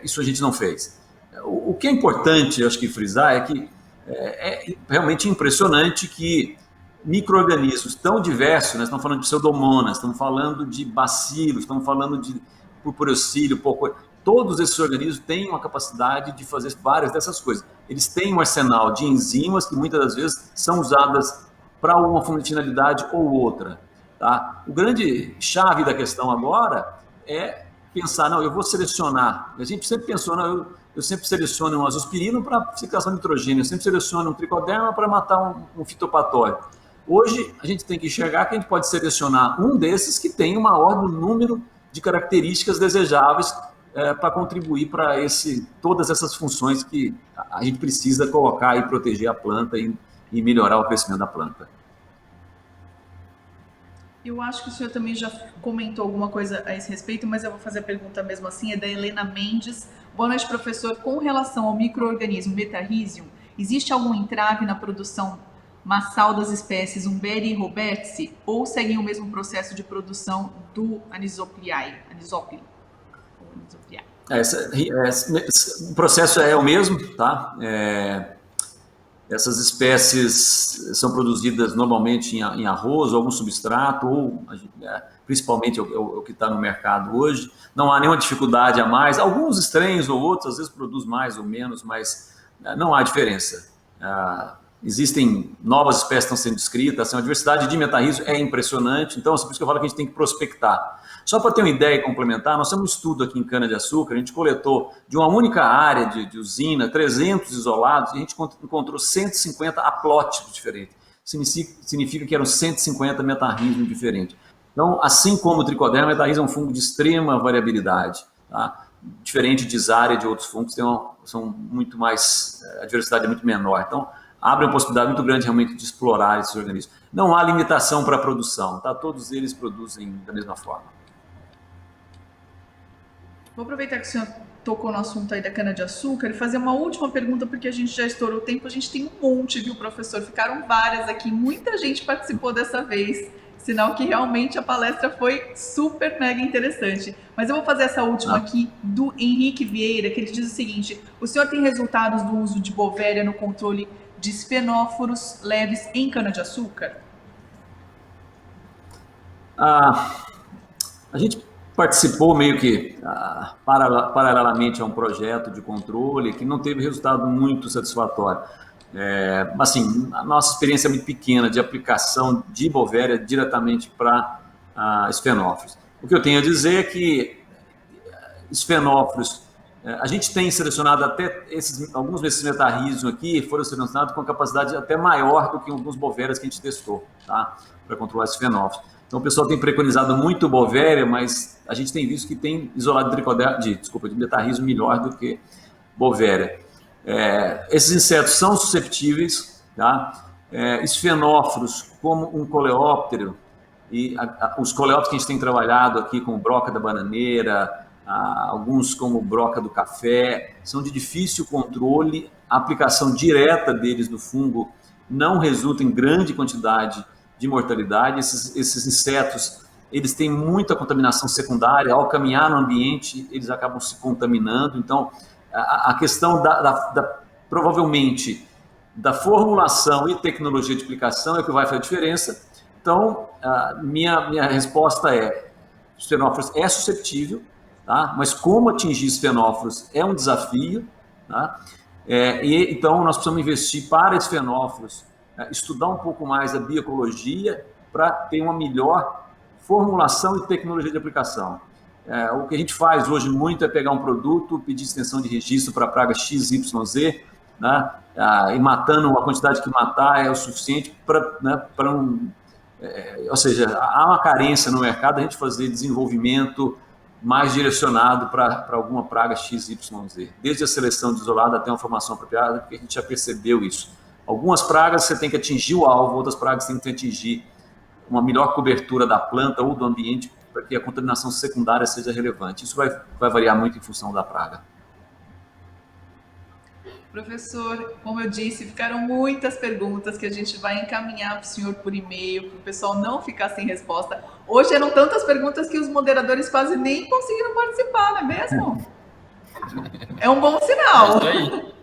isso a gente não fez. O que é importante, eu acho que frisar, é que é realmente impressionante que micro-organismos tão diversos, nós estamos falando de pseudomonas, estamos falando de bacilos, estamos falando de purpureocílio, todos esses organismos têm uma capacidade de fazer várias dessas coisas. Eles têm um arsenal de enzimas que muitas das vezes são usadas para uma funcionalidade ou outra, tá? O grande chave da questão agora é pensar, não, eu vou selecionar. A gente sempre pensou, não, eu sempre seleciono um azospirino para fixação de nitrogênio, eu sempre seleciono um tricoderma para matar um fitopatório. Hoje, a gente tem que enxergar que a gente pode selecionar um desses que tem o maior número de características desejáveis para contribuir para todas essas funções que a gente precisa colocar e proteger a planta e melhorar o crescimento da planta. Eu acho que o senhor também já comentou alguma coisa a esse respeito, mas eu vou fazer a pergunta mesmo assim, é da Helena Mendes. Boa noite, professor. Com relação ao micro-organismo Metarrhizium, existe algum entrave na produção massal das espécies Umberi e Robertsi, ou seguem o mesmo processo de produção do Anisopliae? O processo é o mesmo, tá? Essas espécies são produzidas normalmente em arroz, ou algum substrato, ou principalmente o que está no mercado hoje. Não há nenhuma dificuldade a mais. Alguns estranhos ou outros, às vezes produz mais ou menos, mas não há diferença. Existem novas espécies que estão sendo descritas, a diversidade de metarrhizium é impressionante, então é por isso que eu falo que a gente tem que prospectar. Só para ter uma ideia e complementar, nós temos um estudo aqui em cana-de-açúcar, a gente coletou de uma única área de usina, 300 isolados, e a gente encontrou 150 aplóticos diferentes. Significa que eram 150 metarrhizium diferentes. Então, assim como o tricoderma, o metarrhizium é um fungo de extrema variabilidade, tá? Diferente de Zaria e de outros fungos, são muito mais, a diversidade é muito menor. Então, abre uma possibilidade muito grande realmente de explorar esses organismos. Não há limitação para a produção, tá? Todos eles produzem da mesma forma. Vou aproveitar que o senhor tocou no assunto aí da cana-de-açúcar e fazer uma última pergunta, porque a gente já estourou o tempo, a gente tem um monte, viu, professor? Ficaram várias aqui, muita gente participou dessa vez. sinal que realmente a palestra foi super mega interessante. Mas eu vou fazer essa última aqui do Henrique Vieira, que ele diz o seguinte: o senhor tem resultados do uso de Bovéria no controle de esfenóforos leves em cana-de-açúcar? A gente participou meio que paralelamente a um projeto de controle que não teve resultado muito satisfatório. Assim, a nossa experiência é muito pequena de aplicação de Bovéria diretamente para esfenófilos. O que eu tenho a dizer é que esfenófilos, a gente tem selecionado até alguns desses metarríseos aqui, foram selecionados com capacidade até maior do que alguns Bovérias que a gente testou, tá? Para controlar esfenófilos. Então, o pessoal tem preconizado muito Bovéria, mas a gente tem visto que tem isolado de metarrísio melhor do que Bovéria. Esses insetos são susceptíveis, tá? Esfenóforos, como um coleóptero, e os coleópteros que a gente tem trabalhado aqui, como broca da bananeira, alguns como broca do café, são de difícil controle, a aplicação direta deles no fungo não resulta em grande quantidade de mortalidade. Esses insetos, eles têm muita contaminação secundária, ao caminhar no ambiente, eles acabam se contaminando. Então, a questão provavelmente da formulação e tecnologia de aplicação é o que vai fazer a diferença. Então, minha resposta é: os esfenófilos é suscetível, tá? Mas como atingir esfenófilos é um desafio, tá? Então, nós precisamos investir para esfenófilos, estudar um pouco mais a biologia para ter uma melhor formulação e tecnologia de aplicação. O que a gente faz hoje muito é pegar um produto, pedir extensão de registro para a praga XYZ, né? E matando a quantidade que matar é o suficiente para ou seja, há uma carência no mercado a gente fazer desenvolvimento mais direcionado para alguma praga XYZ, desde a seleção de isolado até uma formação apropriada, porque a gente já percebeu isso. Algumas pragas você tem que atingir o alvo, outras pragas você tem que atingir uma melhor cobertura da planta ou do ambiente para que a contaminação secundária seja relevante. Isso vai variar muito em função da praga. Professor, como eu disse, ficaram muitas perguntas que a gente vai encaminhar para o senhor por e-mail, para o pessoal não ficar sem resposta. Hoje eram tantas perguntas que os moderadores quase nem conseguiram participar, não é mesmo? É um bom sinal. É isso aí.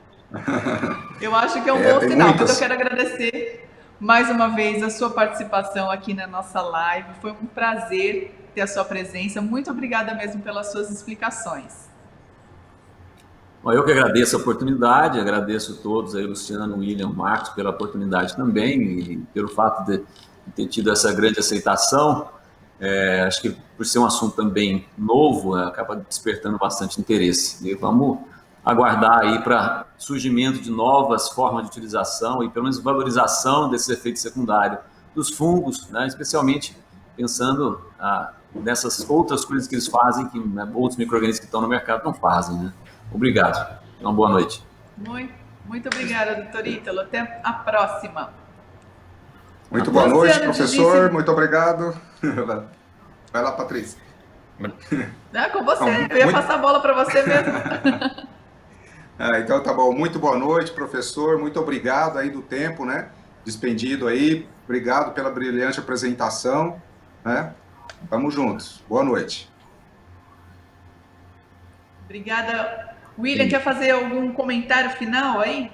Eu acho que é um bom sinal. Muitas. Mas eu quero agradecer mais uma vez a sua participação aqui na nossa live. Foi um prazer ter a sua presença. Muito obrigada mesmo pelas suas explicações. Bom, eu que agradeço a oportunidade, agradeço a todos aí, Luciano, William, Marcos, pela oportunidade também e pelo fato de ter tido essa grande aceitação. Acho que por ser um assunto também novo, acaba despertando bastante interesse. E vamos aguardar aí para surgimento de novas formas de utilização e pelo menos valorização desse efeito secundário dos fungos, né? Especialmente pensando nessas outras coisas que eles fazem que outros micro-organismos que estão no mercado não fazem, né? Obrigado. Uma boa noite. Muito obrigada, doutor Ítalo. Até a próxima. Muito boa noite, Luciano, professor. disse... Muito obrigado. Vai lá, Patrícia. Com você. Eu ia passar a bola para você mesmo. Então tá bom. Muito boa noite, professor. Muito obrigado aí do tempo, né? Despendido aí. Obrigado pela brilhante apresentação, né? Vamos juntos. Boa noite. Obrigada. William, quer fazer algum comentário final aí?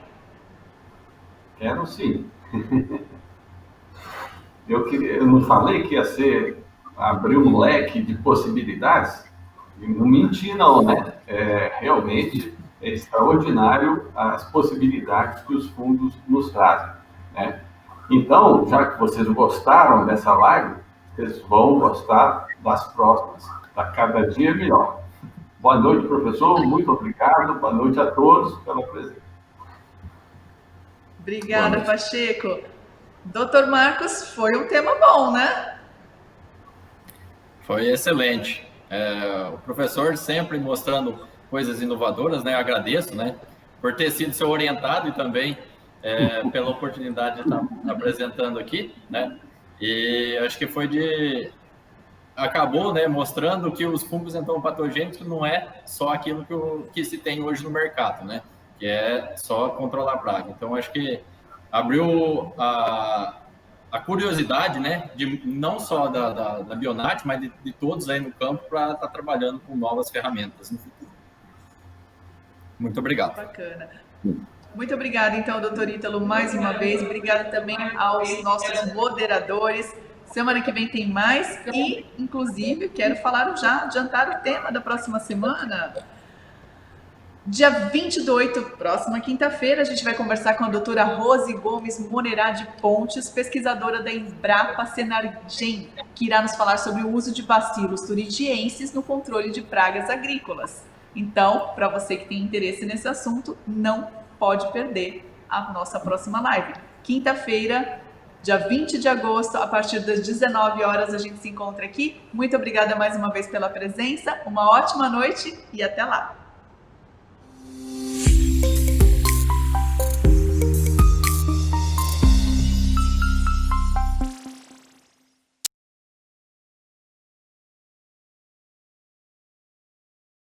Quero sim. Eu não falei que ia abrir um leque de possibilidades? Não menti não, né? Realmente é extraordinário as possibilidades que os fundos nos trazem, né? Então, já que vocês gostaram dessa live, vocês vão gostar das próximas. Está cada dia melhor. Boa noite, professor. Muito obrigado. Boa noite a todos pela presença. Obrigada, Pacheco. Doutor Marcos, foi um tema bom, né? Foi excelente. O professor sempre mostrando coisas inovadoras, né? Agradeço, né? Por ter sido seu orientado e também pela oportunidade de estar apresentando aqui, né? E acho que acabou, né, mostrando que os fungos entomopatogênicos não é só aquilo que se tem hoje no mercado, né? Que é só controlar a praga. Então, acho que abriu a curiosidade, né, de não só da Bionat, mas de todos aí no campo para estar trabalhando com novas ferramentas no futuro. Muito obrigado. Bacana. Muito obrigada, então, doutor Ítalo, mais uma vez. Obrigada também aos nossos moderadores. Semana que vem tem mais e, inclusive, quero falar já, adiantar o tema da próxima semana. Dia 28, próxima quinta-feira, a gente vai conversar com a doutora Rose Gomes Monerá de Pontes, pesquisadora da Embrapa Senargem, que irá nos falar sobre o uso de bacilos turitienses no controle de pragas agrícolas. Então, para você que tem interesse nesse assunto, não pode perder a nossa próxima live. Quinta-feira, dia 20 de agosto, a partir das 19 horas, a gente se encontra aqui. Muito obrigada mais uma vez pela presença, uma ótima noite e até lá!